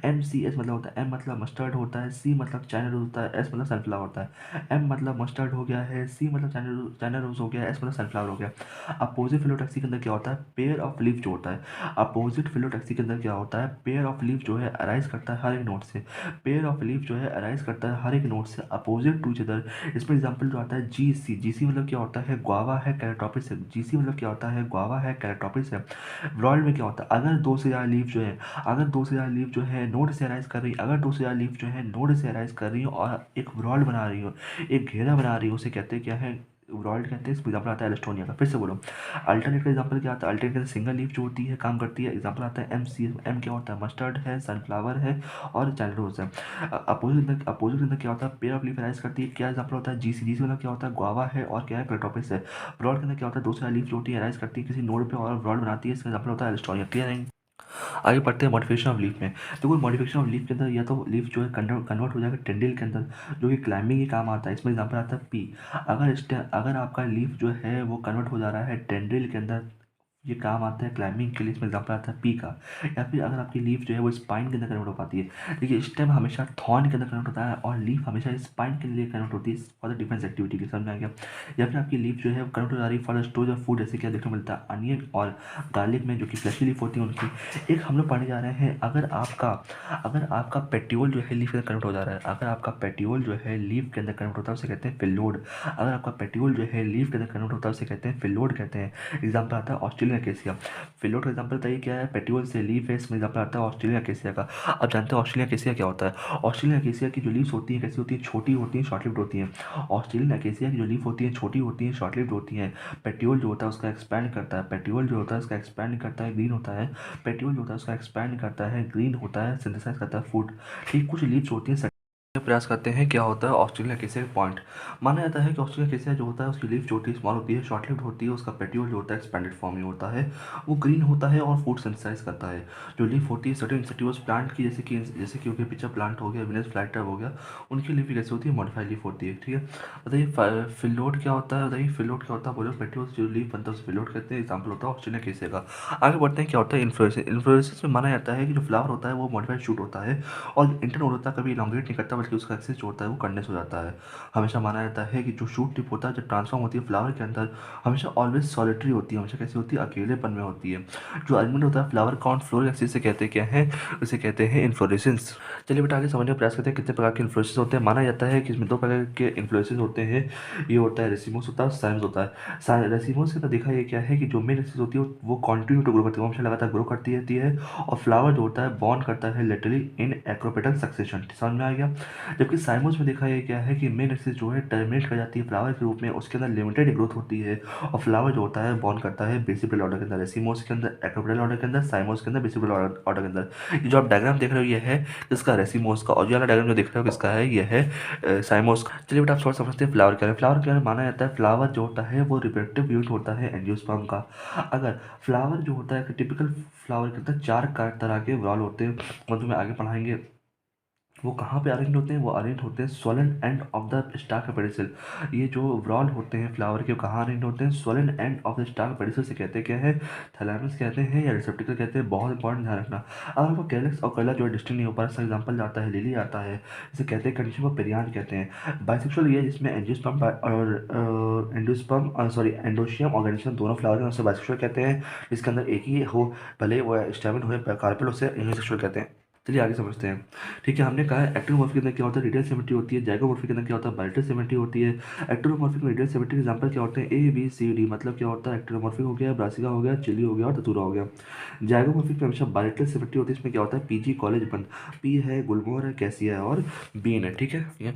MCS मतलब होता है, M मतलब मस्टर्ड होता है, C मतलब चाइना रोज होता है, S मतलब सनफ्लावर होता है। M मतलब मस्टर्ड हो गया है, C मतलब चाइना रोज हो गया, S मतलब सनफ्लावर हो गया। अपोजिट फिलोटैक्सी के अंदर क्या होता है? पेयर ऑफ लीफ जो होता है। अपोजिट फिलोटैक्सी के अंदर क्या होता है? पेयर ऑफ लीफ जो है अराइज करता है हर एक नोड से। पेयर ऑफ लीफ जो है अराइज करता है हर एक नोड से अपोजिट टू ईच अदर। इसमें एग्जांपल जो आता है GC। GC मतलब क्या होता है? गुआवा है, कैरेटोपिस है। GC मतलब क्या होता है? गुआवा है, कैरेटोपिस है। वर्ल्ड में क्या होता है? अगर दो से ज़्यादा लीफ जो है, अगर दो से ज़्यादा लीफ जो है नोड से अराइज कर रही है, अगर दो से ज़्यादा लीफ जो है नोड से अराइज कर रही हो और एक वर्ल्ड बना रही हो, एक घेरा बना रही हो, उसे कहते हैं क्या है? वर्ल्ड कहते हैं। इसमें एग्जाम्पल आता है एलिस्टोनिया का। फिर से बोलो, अल्टरनेट का एग्जाम्पल क्या आता है? अल्टरनेट के सिंगल लीफ जो होती है काम करती है। एग्जाम्पल आता है MC। M क्या होता है? मस्टर्ड है, सनफ्लावर है और चाइना रोज है। अपोजिट के अंदर क्या होता है? पेयर ऑफ लीफ अराइज करती है। क्या एग्जाम्पल होता है? GC। GC मतलब क्या होता है? गुआवा है और क्या है? क्रेटोपिस है। ब्रॉड के अंदर क्या होता है? दो से लीफ जो होती है अराइज करती है किसी नोड पे और ब्रॉड बनाती है, इसका एग्जाम्पल होता है एलिस्टोनिया। क्लियर है? आगे बढ़ते हैं मॉडिफिकेशन ऑफ लीफ में। देखो मॉडिफिकेशन ऑफ लीफ के अंदर या तो लीफ जो है कन्वर्ट हो जाएगा टेंडिल के अंदर, जो कि क्लाइंबिंग के काम आता है। इसमें एग्जांपल आता है P। अगर आपका लीफ जो है वो कन्वर्ट हो जा रहा है टेंड्रिल के अंदर ये काम आता है क्लाइंबिंग के लिए, इसमें एग्जाम्पल आता है पी का। या फिर अगर आपकी लीफ जो है वो स्पाइन के अंदर कन्वर्ट हो पाती है, देखिए स्टेम हमेशा थॉर्न के अंदर कन्वर्ट होता है और लीफ हमेशा स्पाइन के लिए कन्वर्ट होती है फॉर द डिफेंस एक्टिविटी के, समझ में आ गया। या फिर आपकी लीफ जो है वो कन्वर्ट हो जा रही है for the storage of food, जैसे कि देखने को मिलता है अनियन और गार्लिक में, जो कि फ्लैशी लीफ होती है उनकी। एक हम लोग पढ़ने जा रहे हैं, अगर आपका पेट्यूल जो है लीफ के अंदर कन्वर्ट हो जा रहा है, अगर आपका पेट्यूल जो है लीफ के अंदर कन्वर्ट होता है उसे कहते हैं फिलोड। अगर आपका पेट्यूल जो है लीफ के अंदर कन्वर्ट होता है उसे कहते हैं फिलोड कहते हैं। एग्जाम्पल आता है ऑस्ट्रेलियन अकेसिया। फिलोड का एग्जाम्पल बताइए क्या है, पेट्यूल से लीफ है, इसमें एग्जाम्पल आता है ऑस्ट्रेलियन अकेसिया का। आप जानते हैं ऑस्ट्रेलियन अकेसिया क्या होता है? ऑस्ट्रेलियन अकेसिया की जो लीव्स होती हैं कैसी होती है, छोटी होती हैं, शॉर्ट लिव्ड होती हैं। ऑस्ट्रेलियन अकेसिया की जो लीफ होती है छोटी होती है, शॉर्ट लिव्ड होती हैं। पेट्यूल जो होता है उसका एक्सपैंड करता है, पेट्यूल जो होता है उसका एक्सपैंड करता है, ग्रीन होता है। पेट्यूल जो होता है उसका एक्सपैंड करता है, ग्रीन होता है, सिंथेसाइज करता है फूड। ठीक, कुछ लीव्स होती हैं प्रयास करते हैं, क्या होता है ऑस्ट्रेलिया केसिया पॉइंट। माना जाता है कि ऑस्ट्रेलिया केसिया जो होता है उसकी लीफ छोटी स्मॉल होती है, शॉर्ट लिव्ड होती है, उसका पेट्यूल जो होता है एक्सपेंडेड फॉर्म में होता है, वो ग्रीन होता है और फूड सिंथेसाइज करता है। जो लीफ होती है सर्टेन इंसेक्टिवस प्लांट की, जैसे कि उनके पिक्चर प्लांट हो गया, विनस फ्लाइटर हो गया, उनकी लीफ कैसी होती है, मॉडिफाइड लीफ होती है। ठीक है, बताइए फिलोड क्या होता है, बताइए फिलोड क्या होता है, बोलो पेट्यूल जो लीफ बनता है उसे फिलोड कहते हैं। एग्जाम्पल होता है ऑस्ट्रेलिया केसिया का। आगे बढ़ते हैं, क्या होता है इन्फ्लोरेसेंस। इन्फ्लोरेसेंस में माना जाता है कि जो फ्लावर होता है वो मॉडिफाइड शूट होता है और इंटरनोड होता है, कभी इलांगेट नहीं करता बल्कि उसका एक्सिस जो होता है वो कंडेंस हो जाता है। हमेशा माना जाता है कि जो शूट टिप होता है जब ट्रांसफॉर्म होती है फ्लावर के अंदर, हमेशा ऑलवेज सॉलिटरी होती है, हमेशा कैसी होती है, अकेलेपन में होती है। जो अरेंजमेंट होता है फ्लावर काउंट फ्लोर एक्सिस से कहते हैं क्या है, उसे कहते हैं इन्फ्लोरेसेंस। चलिए बेटा आगे समझने का प्रयास करते हैं कितने प्रकार के इन्फ्लोरेसेंस होते हैं। माना जाता है कि इसमें दो प्रकार के इन्फ्लोरेसेंस होते हैं, ये होता है रेसिमोस होता है, साइम्स होता है। रेसिमोस के अंदर देखा ये क्या है कि जो मेन एक्सिस होती है वो कंटिन्यू टू ग्रो करती है, वो हमेशा लगातार ग्रो करती रहती है। और फ्लावर जो होता है बॉर्न करता है लेटरली इन एक्रोपेटल सक्सेशन, समझ में आ गया। जबकि साइमोस में देखा ये क्या है कि मेन एक्सिस जो है टर्मिनेट कर जाती है फ्लावर के रूप में, उसके अंदर लिमिटेड ग्रोथ होती है और फ्लावर जो होता है बॉर्न करता है बेसिपल ऑर्डर के अंदर, रेसिमोस के अंदर एक्रोपेटल ऑर्डर के अंदर, साइमोस के अंदर बेसिपल ऑर्डर के अंदर। ये जो आप डायग्राम देख रहे हो ये है इसका रेसिमोस का, और ये वाला डायग्राम जो देख रहे हो किसका है, ये है साइमोस का। चलिए बेटा आप थोड़ा समझते हैं फ्लावर क्या है। फ्लावर क्या है, माना जाता है फ्लावर जो होता है वो रिप्रोडक्टिव यूनिट होता है एंजियोस्पर्म का। अगर फ्लावर जो होता है टिपिकल फ्लावर के अंदर चार तरह के व्रॉल होते हैं, वो तुम्हें आगे पढ़ाएंगे। वो कहाँ पे अरेंज होते हैं, वो अरेंज होते हैं Solan end of the stock pedicel. ये जो व्रॉल होते हैं फ्लावर के, कहाँ अरेंज होते हैं, Solan end of the stock pedicel से कहते हैं क्या है, थैलेमस कहते हैं या रिसेप्टिकल कहते हैं। बहुत इंपॉर्टेंट ध्यान रखना। अगर वो कैलक्स और कलर जो है डिस्टिंग नहीं हो पा रहा, एग्जाम्पल आता है लिली आता है, इसे कहते हैं कंडीशन को पेरियान कहते हैं। बाइसेक्सुअल ये जिसमें एंजियोस्पर्म और एंडोस्पर्म सॉरी एंडोशियम ऑर्गेनिज्म दोनों फ्लावर के नाम से बाइसेक्सुअल कहते हैं। इसके अंदर एक ही हो, भले वो स्टेमन हो या कार्पेल, उसे यूनिसेक्सुअल कहते हैं। चलिए आगे समझते हैं। ठीक है, हमने कहा है एक्टिनोमॉर्फी के अंदर क्या होता है, रेडियल सिमेट्री होती है। जाइगोमॉर्फी के अंदर क्या होता है, बायलेटरल सिमेट्री होती है। एक्टिनोमॉर्फिक में रेडियल सिमेट्री के एग्जांपल क्या होते हैं, ए बी सी डी, मतलब क्या होता है एक्टिनोमॉर्फिक हो गया, ब्रासिका हो गया, चिली हो गया और धतूरा हो गया। जाइगोमॉर्फिक में हमेशा बायलेटरल सिमेट्री होती है, इसमें क्या होता है पीजी कॉलेज बन, पी है, गुलमोहर है, कैसिया है और बीन है। ठीक है, ठीक है।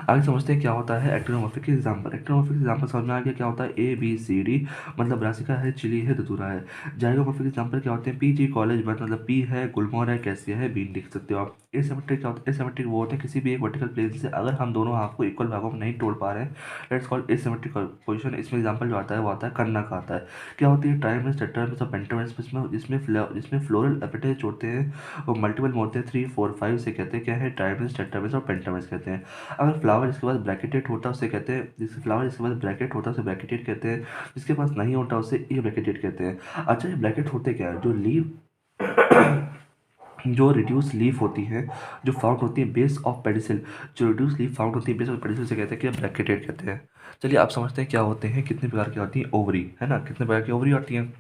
आगे समझते हैं क्या होता है एक्टिनोमॉर्फिक के एग्जाम्पल। एक्टिनोमॉर्फिक एग्जाम्पल समझ में आ गया, क्या होता है ए बी सी डी, मतलब ब्रासिका है, चिली है, धतूरा है। जाइगोमॉर्फिक एग्जाम्पल क्या होते हैं, पीजी कॉलेज बन, मतलब पी है, गुलमोहर है, कैसिया है, बीन लिख सकते हो आप। एसिमेट्रिक क्या होता है, एसिमेट्रिक वो होते हैं किसी भी एक वर्टिकल प्लेन से अगर हम दोनों हाफ को इक्वल भागों में नहीं तोड़ पा रहे हैं, लेट्स कॉल एसिमेट्रिक पोजीशन। इसमें एग्जांपल जो आता है वो आता है कर्ना का आता है। क्या होती है ट्राइमेस, टेट्रामेस और पेंटामेस, जिसमें फ्लोरल एपिटेज होते हैं वो मल्टीपल में होते हैं, 3 4 5 से कहते हैं क्या है ट्राइमेस, टेट्रामेस और पेंटामेस कहते हैं। अगर फ्लावर जिसके पास ब्रैकेटेड होता है उसे कहते हैं, जिसके पास ब्रैकेट होता है उसे ब्रैकेटेड कहते हैं, जिसके पास नहीं होता उसे ई ब्रैकेटेड कहते हैं। अच्छा, ये ब्रैकेट होते क्या है, जो लीव जो रिड्यूस लीफ होती है, जो फाउंड होती है बेस ऑफ पेडिसिल, जो रिड्यूस लीफ फाउंड होती है बेस ऑफ पेडिसिल से कहते हैं कि ब्रैकेटेड कहते हैं। चलिए आप समझते हैं क्या होते हैं, कितने प्रकार की होती है ओवरी, है ना, कितने प्रकार की ओवरी होती हैं।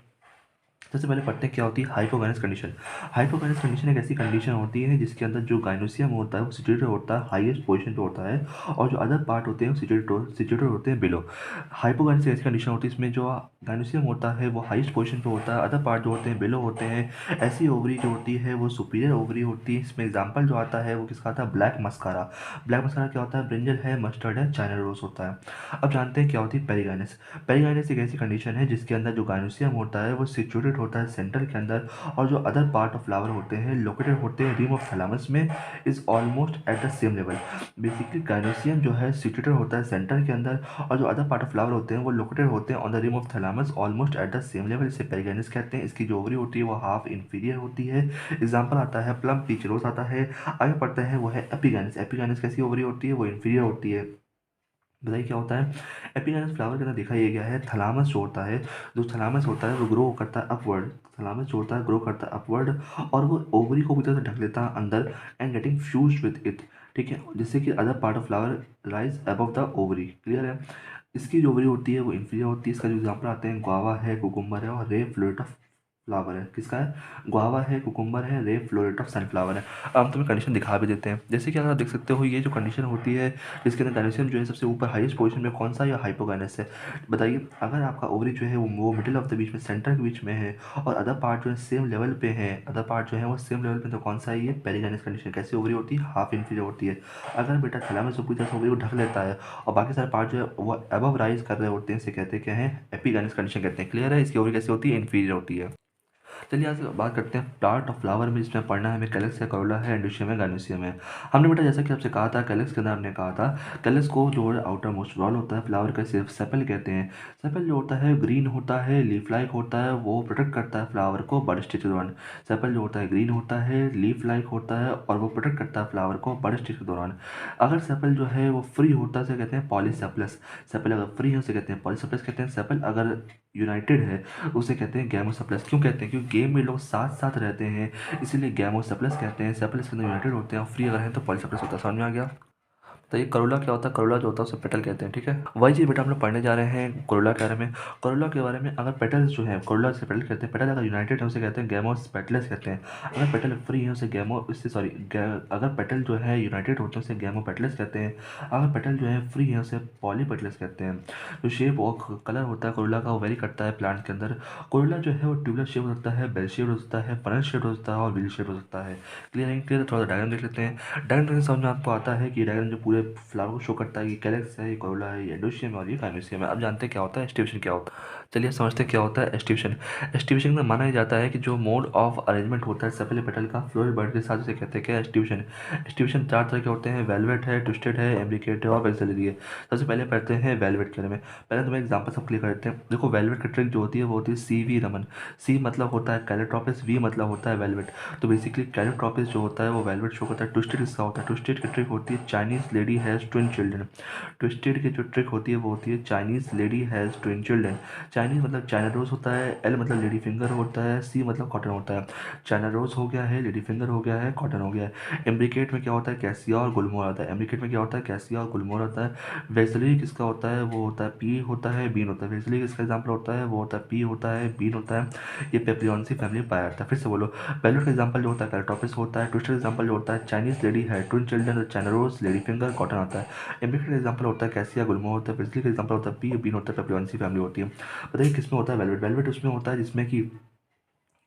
सबसे पहले पढ़ते हैं क्या होती है हाइपोगाइनस कंडीशन। हाइपोगाइनस कंडीशन एक ऐसी कंडीशन होती है जिसके अंदर जो गाइनोसियम होता है वो सिचुएटेड होता है हाईएस्ट पोजीशन पे होता है और जो अदर पार्ट होते हैं वो सिचुएटेड होते हैं बिलो। हाइपोगाइनस एक ऐसी कंडीशन होती है इसमें जो गाइनोसियम होता है वो हाईएस्ट पोजीशन पे होता है, अदर पार्ट जो होते हैं बिलो होते हैं। ऐसी ओवरी जो होती है वो सुपीरियर ओवरी होती है। इसमें एग्जाम्पल जो आता है वो किसका आता है, ब्लैक मस्कारा। ब्लैक मस्कारा क्या होता है, ब्रिंजल है, मस्टर्ड है, चाइना रोज होता है। अब जानते हैं क्या होती है पेरिगाइनस। पेरिगाइनस एक ऐसी कंडीशन है जिसके अंदर जो गाइनोसियम होता है वो सिचुएटेड होता है सेंटर के अंदर और जो अदर पार्ट ऑफ फ्लावर होते हैं लोकेटेड होते हैं रिम ऑफ थैलामस में, is almost at the same level. Basically gynoecium जो है सिचुएटेड होता है सेंटर के अंदर और जो अदर पार्ट ऑफ फ्लावर होते हैं वो लोकेटेड होते हैं on the rim of thalamus almost at the same level, इसे पेरिगाइनस कहते हैं। इसकी जो ओवरी होती है वो हाफ इंफीरियर होती है। एग्जाम्पल आता है प्लम पीच रोज आता है। आगे पढ़ते हैं वो है एपिगाइनस। एपिगाइनस कैसी ओवरी होती है, वो इंफीरियर होती है। बताइए क्या होता है। एपिगैनस फ्लावर के अंदर देखा ये गया है, थैलामस जो होता है, जो थैलामस होता है वो ग्रो करता है अपवर्ड, थैलामस जो होता है ग्रो करता है अपवर्ड, और वो ओवरी को पूरी तरह से ढक लेता है अंदर, and getting fused with it, ठीक है, जिससे कि other part of flower rise above the ovary. Clear है। इसकी जो ओवरी होती है वो इंफीरियर होती है। इसका जो एग्जाम्पल आते हैं, गुआवा है, कुकुम्बर है, और रे फ्लोरेट ऑफ फ्लावर है। किसका है? गुआवा है, कुकुम्बर है, रे फ्लोरेट ऑफ सनफ्लावर है। अब हम तुम्हें कंडीशन दिखा भी देते हैं। जैसे कि अगर आप देख सकते हो, ये जो कंडीशन होती है जिसके अंदर डायनेशियम जो है सबसे ऊपर हाईएस्ट पोजीशन में कौन सा, या हाइपोगाइनस है। बताइए, अगर आपका ओवरी जो है वो मिडिल ऑफ द बीच में, सेंटर के बीच में है, और अदर पार्ट जो है सेम लेवल पे है, अदर पार्ट जो है वो सेम लेवल पे, तो कौन सा है ये? Perigynous condition. कैसी ओवरी होती है? हाफ इंफीरियर होती है। अगर बेटा थैलामस पूरी तरह से ओवरी को ढक लेता है और बाकी सारे पार्ट जो है वो अबव राइज कर रहे होते हैं, इसे कहते हैं क्या है? एपिगाइनस कंडीशन कहते हैं। क्लियर है। इसकी ओवरी कैसी होती है? इंफीरियर होती है। चलिए आज बात करते हैं पार्ट ऑफ फ्लावर में, जिसमें पढ़ना है हमें कैलक्स है, करोला है, एंडोशियम है, गाइनोसियम है। हमने बेटा जैसा कि आपसे कहा था, कैलक्स के अंदर हमने कहा था, कैलक्स को जो है आउटर मोस्ट वॉल होता है फ्लावर का, सिर्फ सेपल कहते हैं। सेपल जो होता है ग्रीन होता है, लीफ लाइक होता है, वो प्रोटेक्ट करता है फ्लावर को बड स्टेज के दौरान। सेपल जो होता है ग्रीन होता है, लीफ लाइक होता है, और वो प्रोटेक्ट करता है फ्लावर को बड स्टेज के दौरान। अगर सेपल जो है वो फ्री होता है उसे कहते हैं पॉलीसेपलस। सेपल अगर फ्री है उसे कहते हैं पॉलीसेपलस कहते हैं। सेपल अगर यूनाइटेड है उसे कहते हैं गैमोसेप्लस। क्यों कहते हैं? क्योंकि गेम में लोग साथ साथ रहते हैं, इसीलिए गैमोसेप्लस कहते हैं। सेप्लस के अंदर यूनाइटेड होते हैं, और फ्री अगर है तो पॉलीसेप्लस होता है। समझ में आ गया। तो ये करोला क्या होता है? करोला जो होता है उसे पेटल कहते हैं। ठीक है, वही चीज़ बेटा हम लोग पढ़ने जा रहे हैं करोला के बारे में। करोला के बारे में, अगर पेटल्स जो है, करोला से पेटल कहते हैं, पेटल अगर यूनाइटेड है उसे कहते हैं गैमोस पेटलस कहते हैं। अगर पेटल फ्री है उसे गैमो, इससे सॉरी, अगर पेटल जो है यूनाइटेड होते हैं उसे गैमो पेटलस कहते हैं। अगर पेटल जो है फ्री है उसे पॉली पेटलस कहते हैं। जो शेप और कलर होता है करोला का वो वेरी करता है प्लांट के अंदर। करोला जो है वो ट्यूबुलर शेप हो सकता है, बेल शेप हो सकता है, फनल शेप हो सकता है, और व्हील शेप हो सकता है। क्लियर है? क्लियर। थोड़ा सा डायग्राम देख लेते हैं। डायग्राम समझ में आपको आता है कि डायग्राम जो पूरे फ्लावर को शो करता है कि कैलेक्स है, ये करोला है, ये एंडोशियम है, और ये गाइनोसियम है। अब जानते हैं क्या होता है एस्टिवेशन क्या होता है। चलिए समझते हैं क्या होता है एस्टिवेशन। एस्टिवेशन में माना जाता है कि जो मोड ऑफ अरेंजमेंट होता है सेपल पेटल का फ्लोरल बर्ड के साथ, उसे कहते हैं क्या? एस्टिवेशन। एस्टिवेशन चार तरह के होते हैं, वेलवेट है, ट्विस्टेड है, एम्ब्रिकेट है, और वेक्सिलरी है। सबसे पहले पढ़ते हैं वेलवेट के बारे में। पहले तुम्हें एग्जाम्पल सब क्लियर करते हैं। देखो, वेलवेट की ट्रिक जो होती है वो होती है सी वी रमन। सी मतलब होता है कैलेट्रोपिस, वी मतलब होता है वेलवेट। तो बेसिकली कैलेट्रोपिस जो होता है वो वेलवेट शो करता है। ट्विस्टेड इसका होता है, ट्विस्टेड की ट्रिक होती है Chinese lady has twin children. Twisted की जो ट्रिक होती है वो होती है Chinese lady has twin children. Chinese मतलब चाइना रोज होता है, एल मतलब लेडी फिंगर होता है, सी मतलब कॉटन होता है। चाइना रोज हो गया है, लेडी फिंगर हो गया है, कॉटन हो गया है। एम्ब्रिकेट में क्या होता है? कैसिया और गुलमोहर होता है। एम्ब्रिकेट में क्या होता है? कैसिया और गुलमोहर होता है। वेक्सिलरी किसका होता है? वो होता है पी होता है, बीन होता है। वेक्सिलरी किसका एग्जाम्पल होता है? वो होता है पी होता है, बीन होता है। ये पेप्रियॉन्सी फैमिली में पाया जाता है। फिर से बोलो। वेलवेट का एग्जाम्पल जो होता है कैरेटोपिस होता है। ट्विस्टेड एग्जाम्पल जो होता है चाइनीज लेडी है, twin children, China rose, lady finger, cotton होता है। एम्ब्रिकेट का एग्जाम्पल होता है कैसिया, गुलमोहर होता है। वेक्सिलरी का एग्जाम्पल होता है पी, बीन होता है, पेप्रियॉन्सी फैमिली होती है। बताइए किसमें होता है वेलवेट? वेलवेट उसमें होता है जिसमें कि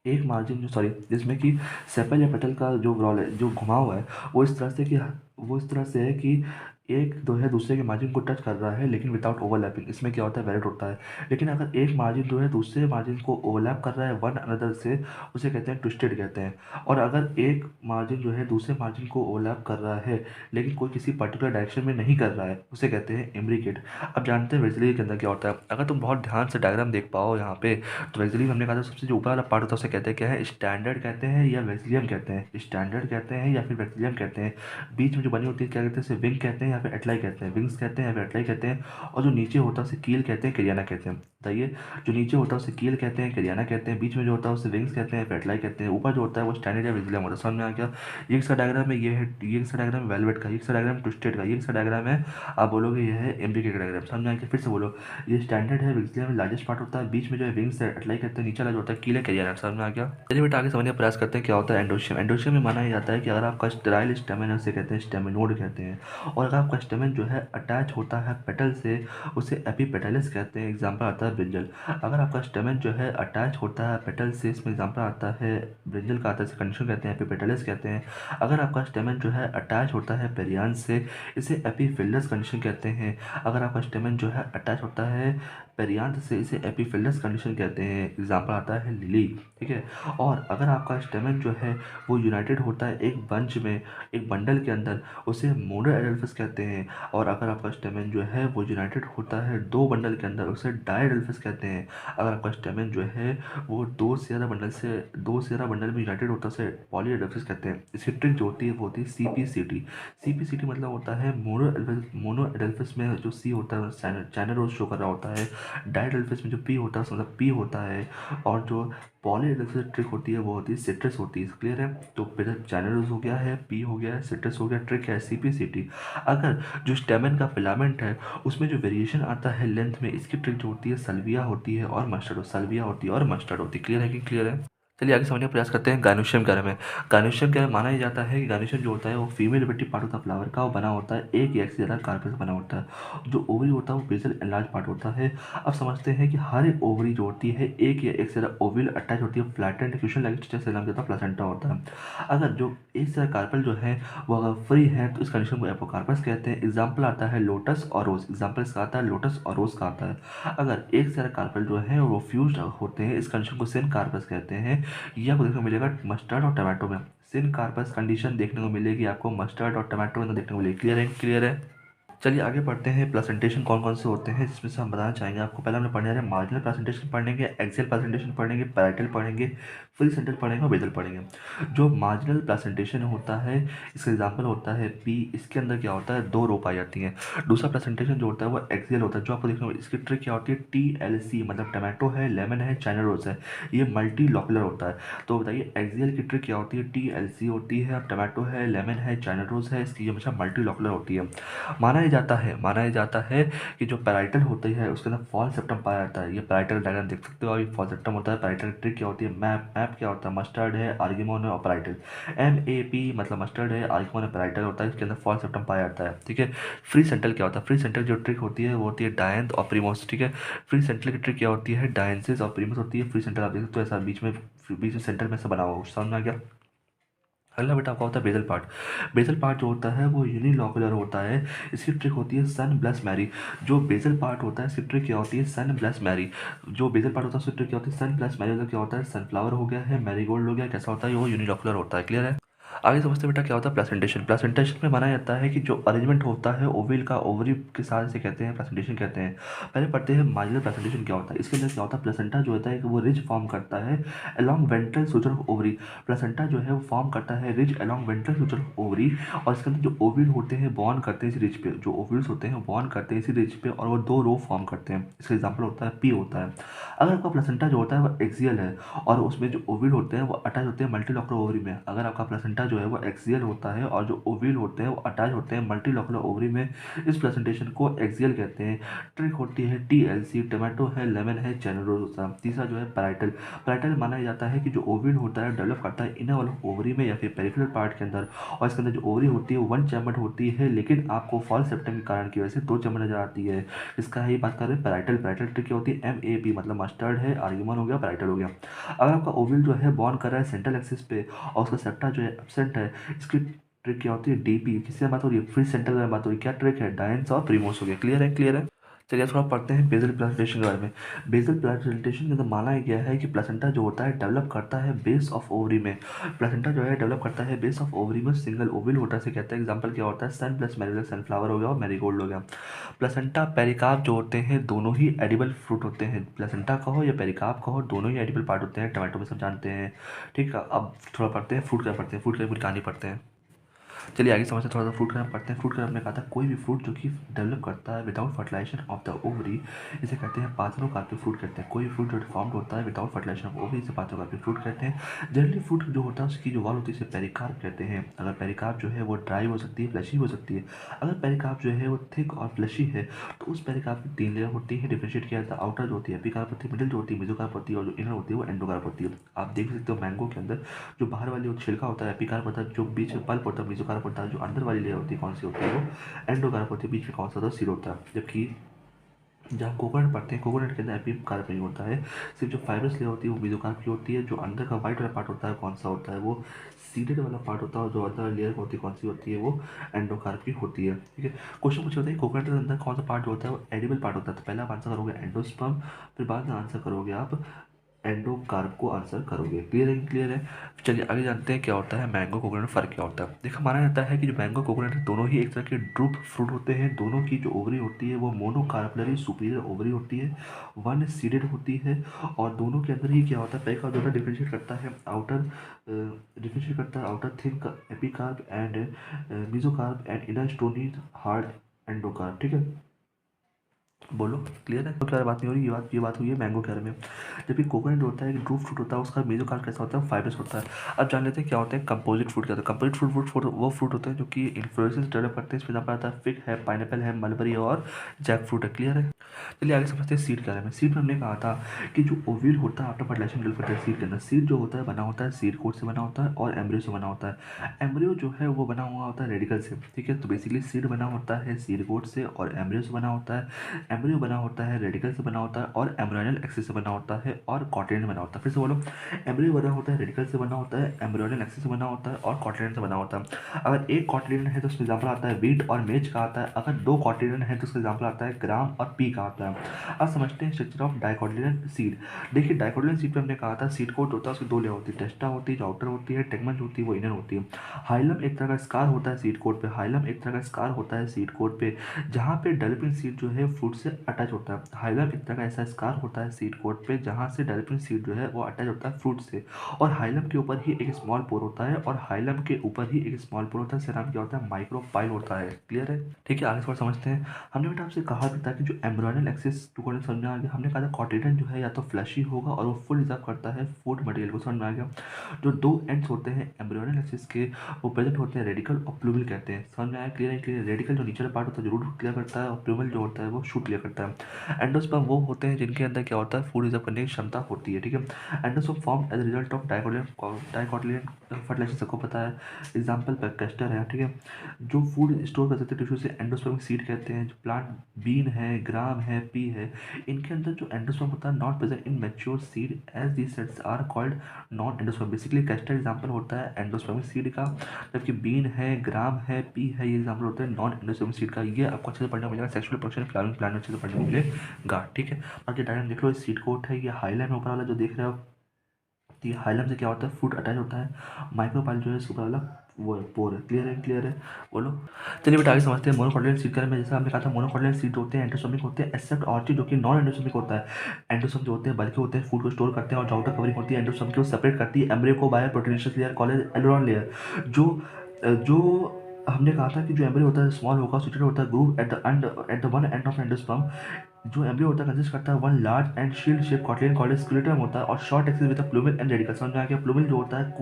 एक मार्जिन जो सॉरी जिसमें कि सेपल या पेटल का जो रॉल है, जो घुमाव है, वो इस तरह से कि वो इस तरह से है कि एक जो है दूसरे के मार्जिन को टच कर रहा है, लेकिन विदाउट ओवरलैपिंग। इसमें क्या होता है? वेलिड होता है। लेकिन अगर एक मार्जिन जो है दूसरे मार्जिन को ओवरलैप कर रहा है वन अनदर से, उसे कहते हैं ट्विस्टेड कहते हैं। और अगर एक मार्जिन जो है दूसरे मार्जिन को ओवरलैप कर रहा है लेकिन कोई किसी पर्टिकुलर डायरेक्शन में नहीं कर रहा है, उसे कहते हैं इम्ब्रिकेट। अब जानते हैं वेजिली के अंदर क्या होता है। अगर तुम बहुत ध्यान से डायग्राम देख पाओ यहाँ पे, तो वेजिली हमने कहा था सबसे जो ऊपर वाला पार्ट होता है उसे कहते हैं क्या है? स्टैंडर्ड कहते हैं या वेक्सिलियम कहते हैं। स्टैंडर्ड कहते हैं या फिर वेक्सिलियम कहते हैं। बीच में जो बनी होती है क्या कहते हैं? इसे विंग कहते हैं या फिर एटलाई कहते हैं। विंग्स कहते हैं या फिर एटलाई कहते हैं। और जो नीचे होता है उसे कील कहते हैं, क्रियाना कहते हैं। बताइए, जो नीचे होता है उसे कील कहते हैं, क्रियाना कहते हैं। बीच में जो होता है उसे विंग्स कहते हैं, फिर एटलाई कहते हैं। ऊपर जो होता है वो स्टैंडर्ड या वेक्सिलियम होता है। समझ में आ गया? ये इसका डायग्राम है, ये है, ये इसका डायग्राम वेलवेट का, ये इसका डायग्राम ट्विस्टेड का, ये इसका डायग्राम है, आप बोलोगे ये है एम्ब्रिकेट का डायग्राम। समझ में आ गया? फिर से बोलो। ये स्टैंडर्ड है, वेक्सिलियम लार्जेस्ट पार्ट होता है, बीच में जो है विंग्स है, एटलाई कहते हैं, नीचे वाला जो होता है कील है, क्रियाना। समझ में आ गया? चलिए बेटा आगे समझने का प्रयास करते हैं क्या होता है एंडोशियम। एंडोशियम में माना जाता है कि अगर आपका स्टेराइल स्टेमन है उसे कहते हैं स्टेमिनोड कहते हैं। और अगर आपका स्टेमन जो है अटैच होता है पेटल से, उसे एपीपेटलिस कहते हैं। एग्जाम्पल आता है ब्रिंजल। अगर आपका स्टेमन जो है अटैच होता है पेटल से, इसमें एग्जाम्पल आता है ब्रिंजल का, आता है, इसे कंडीशन कहते हैं, एपीपेटलिस कहते हैं। अगर आपका स्टेमन जो है अटैच होता है पेरियान से, इसे एपीफिलस कंडीशन कहते हैं। अगर आपका स्टेमन जो है अटैच होता है पेरियांथ से, इसे एपीफिलस कंडीशन कहते हैं। एग्जाम्पल आता है लिली। ठीक है। और अगर आपका स्टेमन जो है वो यूनाइटेड होता है एक बंच में, एक बंडल के अंदर, उसे मोनोएडल्फस कहते कहते हैं। और अगर आपका स्टेमन जो है वो यूनाइटेड होता है दो बंडल के अंदर, उसे डायडेल्फिस कहते हैं। अगर आपका स्टेमन जो है वो दो से ज़्यादा बंडल में यूनाइटेड होता है उसे पॉलीडेल्फिस कहते हैं। इसकी ट्रिक जो होती है वो होती है CPCT। CPCT मतलब होता है मोनो एडेल्फिस में जो C होता है चैनल रोज शो कर रहा होता है, डायडेल्फिस में जो P होता है उसका मतलब P होता है, और जो पॉलीडेल्फिस ट्रिक होती है वो होती है सिट्रस होती है। क्लियर है? तो पहले चैनल रोज हो गया है, P हो गया है, सिट्रस हो गया, ट्रिक है CPCT। अगर जो स्टेमन का फिलामेंट है उसमें जो वेरिएशन आता है लेंथ में, इसकी ट्रिक जो होती है सल्विया होती है और मस्टर्ड होती है। क्लियर है कि क्लियर है? चलिए आगे समझने का प्रयास करते हैं गायनोशियम के बारे में। गायनोशियम के बारे में माना जाता है कि गायनोशियम जो होता है वो फीमेल रिप्रोडक्टिव पार्ट होता है फ्लावर का, वो बना होता है एक या एक से ज़्यादा कार्पेल से बना होता है। जो ओवरी होता है वो बेसल एनलार्ज पार्ट होता है। अब समझते हैं कि हर एक ओवरी जो होती है एक या एक से ज़्यादा ओविल अटैच होती है फ्लैटेंड डिफ्यूजन लाइक स्ट्रक्चर से नाम देता है प्लासेंटा होता है। अगर जो एक से ज़्यादा कार्पेल जो है वो अगर फ्री है तो इस कंडीशन को एपोकार्पस कहते हैं। एग्जाम्पल आता है लोटस और रोज, एग्जाम्पल इसका आता है लोटस और रोज का आता है। अगर एक से ज़्यादा कार्पेल जो है वो फ्यूज होते हैं, इस कंडीशन को सिन कार्पस कहते हैं। ये आपको देखने को मिलेगा मस्टर्ड और टमाटो में। सिन कार्पस कंडीशन देखने को मिलेगी आपको मस्टर्ड और टमाटो में देखने को मिलेगी। क्लियर है? क्लियर है? चलिए आगे पढ़ते हैं प्रेजेंटेशन कौन कौन से होते हैं जिसमें से हम बताना चाहेंगे आपको। पहले हमने पढ़ने जा रहे हैं मार्जिनल प्रेजेंटेशन पढ़ेंगे, एक्सियल प्रेजेंटेशन पढ़ेंगे, पैरेटल पढ़ेंगे, फ्री सेंटर पढ़ेंगे और बेजल पढ़ेंगे। जो मार्जिनल प्रेजेंटेशन होता है इसका एग्जाम्पल होता है P। इसके अंदर क्या होता है, दो रो पाई जाती हैं। दूसरा प्रेजेंटेशन जो होता है वो एक्सियल होता है, जो आपको देखने को इसकी ट्रिक क्या होती है TLC, मतलब टमाटो है, लेमन है, चाइना रोज है, ये मल्टी लॉकुलर होता है। तो बताइए एक्सियल की ट्रिक क्या होती है, TLC होती है, टमाटो है, लेमन है, चाइना रोज है, इसकी हमेशा मल्टी लॉकुलर होती है। माना ही जाता है कि जो पैराइटल होती है उसके अंदर फॉल सेप्टम पाया जाता है। ये पैराइटल डायग्राम देख सकते हो, ये फॉल सेप्टम होता है। पैराइटल ट्रिक क्या होती है, मैप क्या होता है, मस्टर्ड है, आर्गिमोन है और पैराइटल। MAP मतलब मस्टर्ड है, आर्गिमोन है, पैराइटल होता है, इसके अंदर फॉल सेप्टम पाया जाता है। ठीक है। फ्री सेंट्रल क्या होता है, फ्री सेंट्रल जो ट्रिक होती है वो होती है डायंथ और प्रीमोस। ठीक है। फ्री सेंट्रल की ट्रिक क्या होती है, डायंसिस और प्रीमोस होती है। फ्री सेंट्रल आप देख सकते हो ऐसा बीच में सेंटर में से बना हुआ, समझ में आ गया? अगला बेटा आपका होता है बेजल पार्ट। बेजल पार्ट जो होता है वो यूनिलॉकुलर होता है, इसकी ट्रिक होती है सन ब्लस मैरी। जो बेजल पार्ट होता है इसकी ट्रिक क्या होती है, सन ब्लस मैरी। जो बेजल पार्ट होता है उसकी ट्रिक क्या होती है, सन प्लस मैरी। मतलब क्या होता है, सनफ्लावर हो गया है, मैरीगोल्ड हो गया, कैसा होता है, वो यूनिलॉकुलर होता है। क्लियर है? आगे समझते हैं बेटा क्या होता है प्रेजेंटेशन। प्रेजेंटेशन में माना जाता है कि जो अरेंजमेंट होता है ओवल का ओवरी के साथ से कहते हैं प्रेजेंटेशन कहते हैं। पहले पढ़ते हैं मार्जिनल प्रेजेंटेशन क्या होता है। इसके अंदर क्या होता है, प्लेसेंटा जो होता है कि वो रिज फॉर्म करता है along ventral suture of ovary. Placenta जो है वो फॉर्म करता है ridge along ventral suture of ovary, और इसके अंदर जो ओविल होते हैं बॉर्न करते हैं इसी रिज पे, जो ओविल्स होते हैं बॉर्न करते हैं इसी रिज पे, और वो दो रो फॉर्म करते हैं। इसका एग्जाम्पल होता है P होता है। अगर आपका प्लेसेंटा जो होता है वो एक्सियल है और उसमें जो ओविल होते हैं वो अटैच होते हैं मल्टीलॉकुलर ओवरी में। अगर आपका प्लेसेंटा जो है वो एक्सियल होता है और जो ओविल होते हैं वो अटैच होते हैं मल्टीलॉकुलर ओवरी में, इस प्रेजेंटेशन को एक्सियल कहते हैं। ट्रिक होती है TLC, टमाटो है, लेमन है, चैनरोसा। तीसरा जो है पैराइटल। पैराइटल माना जाता है कि जो ओविल होता है डेवलप करता है इनर वाला ओवरी में या फिर पेरिफेरल पार्ट के अंदर, और इसके अंदर जो ओवरी होती है वन चैम्बर्ड होती है, लेकिन आपको फॉल सेप्टम के कारण की वजह से दो चैम्बर नजर आती है। इसका ही बात कर रहे हैं पैराइटल। पैराइटल ट्रिक क्या होती है, MAP मतलब मस्टर्ड है, आर्गुमन हो गया, पैराइटल हो गया। अगर आपका ओविल जो है बॉर्न कर रहा है सेंट्रल एक्सिस पे और उसका सेप्टा जो है एब्सेंट है, इसकी ट्रिक क्या होती है DP। किससे बात हो रही है, फ्री सेंटर में बात हो रही है। क्या ट्रिक है, डायंस और प्रीमोस हो गया। क्लियर है? क्लियर है? चलिए थोड़ा पढ़ते हैं बेसल प्रेजेंटेशन के बारे में। बेसल प्रेजेंटेशन के अंदर माना गया है कि प्लेसेंटा जो होता है डेवलप करता है बेस ऑफ ओवरी में। प्लेसेंटा जो है डेवलप करता है बेस ऑफ ओवरी में, सिंगल ओविल होता है, से कहते हैं। एग्जांपल क्या होता है, सन प्लस मैरी, सनफ्लावर हो गया और मैरीगोल्ड हो गया। प्लेसेंटा पेरिकार्प जो होते हैं दोनों ही एडिबल फ्रूट होते हैं। प्लेसेंटा कहो या पेरिकार्प कहो, दोनों ही एडिबल पार्ट होते हैं, टमाटो में सब जानते हैं। ठीक है। अब थोड़ा पढ़ते हैं फ्रूट क्या पढ़ते हैं, फ्रूट की पूरी कहानी पढ़ते हैं। चलिए आगे समझते हैं, थोड़ा सा फ्रूट क्रैप पढ़ते हैं। फ्रूट क्रैप में कहा था कोई भी फ्रूट जो कि डेवलप करता है without fertilization of the ovary, इसे कहते हैं पार्थेनोकार्पिक फ्रूट कहते हैं। कोई भी फ्रूट जो फॉर्म्ड होता है विदाउट फर्टिलाइजेशन ऑफ ओवरी, इसे पार्थेनोकार्पिक फ्रूट कहते हैं। जनरली फ्रूट जो होता है उसकी जो वॉल होती है इसे पेरिकार्प कहते हैं। अगर पेरिकार्प जो है वो ड्राई हो सकती है, फ्लैशी हो सकती है। अगर पेरिकार्प जो है वो थिक और फ्लैशी है तो उस पेरिकार्प की तीन लेयर होती है, डिफरेंशिएट किया जाता है। आउटर जो होती है एपिकार्प होती है, मिडिल जो होती है मेसोकार्प होती है, और जो इनर होती है वो एंडोकार्प होती है। आप देख सकते हो मैंगो के अंदर जो बाहर वाली छिलका होता है एपिकार्प होता है, जो बीच में पल्प होता है मेसोकार्प होता है, जो अंदर वाली लेयर होती है कौन सी होती है, वो एंडोकार्प होती है, बीच में कौन सा होता है, सीड होता है। जबकि जब हम कोकोनट पढ़ते हैं, कोकोनट के अंदर एपिकार्प नहीं होता है, सिर्फ जो फाइब्रस लेयर होती है वो मेसोकार्प की होती है। जो अंदर का व्हाइट वाला पार्ट होता है कौन सा होता है, वो सीडेड वाला पार्ट होता है, और जो अंदर लेयर होती है कौन सी होती है, वो एंडोकार्प की होती है। ठीक है। क्वेश्चन पूछे होता है कोकोनट के अंदर कौन सा पार्ट जो होता है वो एडिबल पार्ट होता है, तो पहला आप आंसर करोगे एंडोस्पर्म, फिर बाद में आंसर करोगे आप एंडोकार्प को आंसर करोगे। क्लियर है? क्लियर है। चलिए आगे जानते हैं क्या होता है मैंगो कोकोनट, फ़र्क क्या होता है। देखा, माना जाता है कि जो मैंगो कोकोनट है दोनों ही एक तरह के ड्रूप फ्रूट होते हैं। दोनों की जो ओवरी होती है वो मोनोकार्पलरी सुपीरियर ओवरी होती है, वन सीडेड होती है। और दोनों के अंदर ही क्या होता है, पहले का दोनों डिफरेंशिएट करता है outer thin epicarp and mesocarp and inner stony hard endocarp. ठीक है, बोलो। क्लियर है? तो क्या बात नहीं हो रही, ये बात हुई है मैंगो के बारे में। जबकि कोकोनट होता है, एक ड्रूप फ्रूट होता है, उसका मेजो कार्ड कैसा होता है, फाइब्रस होता है। अब जान लेते हैं क्या होता है कंपोजिट फ्रूट। क्या होता है कंपोजिट फ्रूट? वो फ्रूट होते हैं जो कि इन्फ्लोरेसेंस डेवलप करते हैं। इसमें एग्जाम्पल आता है फिग है, पाइनएप्पल है, मलबरी और जैक फ्रूट है। क्लियर है? चलिए आगे समझते हैं सीड के बारे में। सीड में हमने कहा था कि जो ओव्यूल होता है आफ्टर फर्टिलाइजेशन डेवलप करता है सीड के अंदर। सीड जो होता है बना होता है सीड कोट से बना होता है और एम्ब्रियो से बना होता है। एम्ब्रियो जो है वो बना हुआ होता है रेडिकल से। ठीक है, तो बेसिकली सीड बना होता है सीड कोट से और एम्ब्रियो से बना होता है। एम्ब्रियो बना होता है रेडिकल से बना होता है और एम्ब्रियोनल एक्सिस से बना होता है और कॉटिलिडन बना होता है। फिर से बोलो, एम्ब्रियो बना होता है रेडिकल से बना होता है, एम्ब्रियोनल एक्सिस से बना होता है और कॉटिलिडन से बना होता है। अगर एक कॉटिलिडन है तो उसका एग्जाम्पल आता है वीट और मेज का आता है। अगर दो कॉटिलिडन है तो उसका एग्जाम्पल आता है ग्राम और पी का आता है। अब समझते हैं स्ट्रक्चर ऑफ डाइकोटिलिडन सीड। देखिए, डाइकोटिलिडन सीड पे हमने कहा था सीड कोट होता है, उसकी दो लेयर होती है, टेस्टा होती है जो आउटर होती है, टेगमेंट होती है वो इनर होती है। हाइलम एक तरह का स्कार होता है सीड कोट पे, हाइलम एक तरह का स्कार होता है सीड कोट पे, जहाँ पे डेवलपिंग सीड जो है फ्रूट से अटैच होता है। हाइलम एक तरह का ऐसा स्कार होता है सीड कोट पे जहाँ से डेवलपिंग सीड जो है वो अटैच होता है फ्रूट से। और हाइलम के ऊपर ही एक स्मॉल पोर होता है, और हाइलम के ऊपर ही एक स्मॉल पोर होता है, इसका नाम क्या होता है माइक्रोपाइल होता है। क्लियर है? ठीक है, आगे थोड़ा समझते हैं। हमने बेटा आपसे कहा भी था कि जो एम्ब्रियोनल एक्सिस टू को समझ में आ गया। हमने कहा था कॉटिलिडन जो है या तो फ्लैशी होगा और वो फुल रिजर्व करता है फूड मटेरियल को, समझ में आ गया। जो दो एंड्स होते हैं एम्ब्रियोनल एक्सिस के वो प्रेजेंट होते हैं रेडिकल और प्लूमल कहते हैं। समझ में आया? क्लियर है? क्लियर। रेडिकल जो नीचे पार्ट होता है जो रूट क्लियर करता है, और प्लूमल जो होता है वो शूट क्लियर करता है। एंडोस्पर्म वो होते हैं जिनके अंदर क्या होता है फूड रिजर्व करने की क्षमता होती है। ठीक है, endosperm form as result of dicotyledon fertilization, सबको पता है। एग्जाम्पल कैस्टर है। ठीक है, जो फूड स्टोर कर सकते हैं टिश्यू से एंडोस्पर्मिक सीड कहते हैं। जो प्लांट बीन है, ग्राम है, पी है, इनके अंदर जो एंडोस्पर्म होता है not present in mature seed as the seeds are called non endosperm. Basically castor example होता है एंडोस्पर्मिक सीड का, जबकि बीन है, ग्राम है, पी है, ये एग्जाम्पल होता है नॉन एंडोस्पर्मिक सीड का। ये आपको अच्छे से पढ़ने को मिलेगा सेक्सुअल रिप्रोडक्शन फ्लावरिंग प्लांट में अच्छे से पढ़ने को मिलेगा। ठीक है, बाकी डायग्राम देख लो। सीड कोट है, ये हाईलाइट में ऊपर वाला जो देख रहे हो, तो ये हाइलम से क्या होता है फ्रूट अटैच होता है। माइक्रोपाइल जो है इसके ऊपर वाला वो है पोर है। क्लियर है? क्लियर है, बोलो। चलिए बेटा आगे समझते हैं मोनोकॉटिलिडन सीड के बारे में। जैसे हमने कहा था मोनोकॉटिलिडन सीड होते हैं एंडोसोमिक होते हैं, एक्सेप्ट ऑर्चिड जो कि नॉन एंडोसोमिक होता है। एंडोसोम जो होते हैं बल्कि होते हैं, फूड को स्टोर करते हैं, और जो आउटर कवरिंग होती है एंडोसोम की वो सेपरेट करती है एम्ब्रियो को by proteinaceous layer called aleurone layer. जो हमने कहा था कि जो एम्ब्रियो होता है स्मॉल होगा, सिचुएटेड होता है groove at the one end of endosperm. जो एम्ब्रियो होता है कंसिस्ट करता है one large and shield shape cotyledon called scutellum होता है, और short axis with plumule and radicle. समझ में आ गया? प्लूमल जो होता है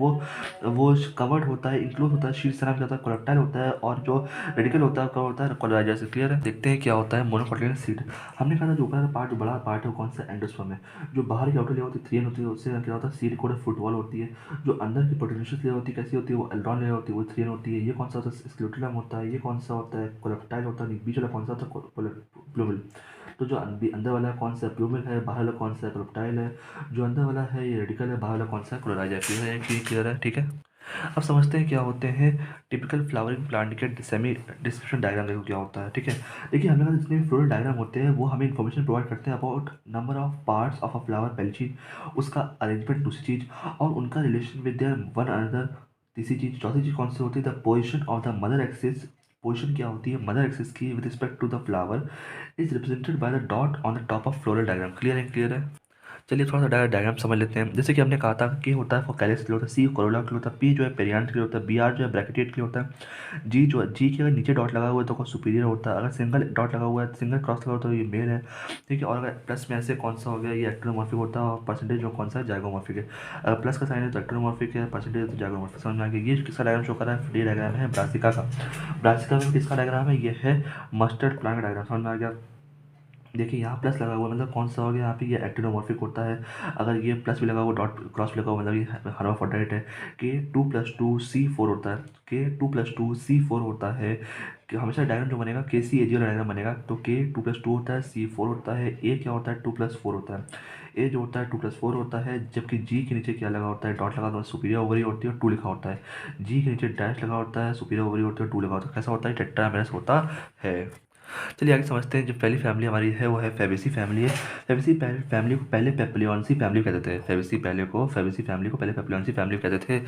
वो कवर्ड होता है, इंक्लोज होता है, शील्ड से नाम जाता है, कोलेप्टाइल होता है, और जो रेडिकल होता है कवर होता है कोलाइजर से। क्लियर है? देखते हैं क्या होता है मोनोकॉटिलिडन सीड। हमने कहा था जो ऊपर का पार्ट, जो बड़ा पार्ट है वो कौन सा एंडोस्पर्म है। जो बाहर की आउटर लेयर होती है थ्रियन होती है, उससे क्या होता है सीड कोड फुटबॉल होती है। जो अंदर की प्रोटीनेशियस लेयर होती है कैसी होती है, वो एल्ड्रॉन लेयर होती है, वो थ्रियन होती है। ये कौन सा होता है स्क्लेरोटिलम होता है। ये कौन सा होता है कोलेप्टाइल होता है। बीच वाला कौन सा होता है प्लूमल। तो जो अंदर वाला कौन सा प्लूमल है, बाहर वाला कौन सा कोलेप्टाइल है। जो अंदर वाला है ये रेडिकल है, बाहर वाला कौन सा क्लोराइज है। क्लियर है? ठीक है, अब समझते हैं क्या होते हैं टिपिकल फ्लावरिंग प्लांट के सेमी डिस्क्रिप्शन डायग्राम। देखो क्या होता है। ठीक है, देखिए हमें जितने भी फ्लोरल डायग्राम होते हैं वो हमें इन्फॉर्मेशन प्रोवाइड करते हैं about number of parts of a flower पेल्ची, उसका अरेंजमेंट दूसरी चीज़, और उनका relation with their one another तीसरी चीज़। चौथी चीज़ कौन सी होती है, the position of the mother axis. Position क्या होती है मदर एक्सिस की with respect to the flower is represented by the dot on the top of floral diagram. Clear है? क्लियर है। चलिए थोड़ा सा डायग्राम समझ लेते हैं। जैसे कि हमने कहा था कि होता है फोकैलिस के लिए होता है, सी कोरोला के लिए होता है, पी जो है पेरियान्थ के लिए होता है, बी आर जो है ब्रैकेटिएट के लिए होता है, जी जो है जी के अगर नीचे डॉट लगा हुआ है तो सुपीरियर होता है, अगर सिंगल डॉट लगा हुआ है सिंगल क्रॉस लगा हुआ है तो ये मेल है। ठीक है, और अगर प्लस में ऐसे कौन सा हो गया ये एक्टोमॉर्फिक होता है, और परसेंटेज जो कौन सा है जाइगोमॉर्फिक है। अगर प्लस का साइन है तो एक्टोमॉर्फिक है, परसेंटेज है तो जाइगोमॉर्फिक। समझ में आ गया? ये किसका डायग्राम शो कर रहा है, ये डायग्राम है ब्रासिका का। ब्रासिका में किसका डायग्राम है, ये है मस्टर्ड प्लांट का डायग्राम। समझ में आ गया? देखिए यहाँ प्लस लगा हुआ है, मतलब कौन सा हो गया यहाँ पे, ये एक्टिनोमॉर्फिक होता है। अगर ये प्लस भी लगा हुआ डॉट क्रॉस भी लगा हुआ मतलब ये हर्माफ्रोडाइट है। K2+2 C4 होता है। K2+2 C4 होता है कि हमेशा डायग्राम जो बनेगा KC AG वाला डायग्राम बनेगा। तो K2+2 होता है, C4 होता है, A क्या होता है 2+4 होता है। A जो होता है 2+4 होता है, जबकि G के नीचे क्या लगा होता है डॉट लगा होता है सुपीरियर ओवरी होती है और 2 लिखा होता है। G के नीचे डैश लगा होता है, सुपीरियर ओवरी होती है और 2 लगा होता है। कैसा होता है टेट्रामेरस होता है। चलिए आगे समझते हैं। जो पहली फैमिली हमारी है वो है फैबेसी फैमिली है। फैबेसी फैमिली को पहले पेपलियॉन्सी फैमिली कहते थे। फैबेसी फैमिली को पहले पेपलियॉन्सी फैमिली कहते थे।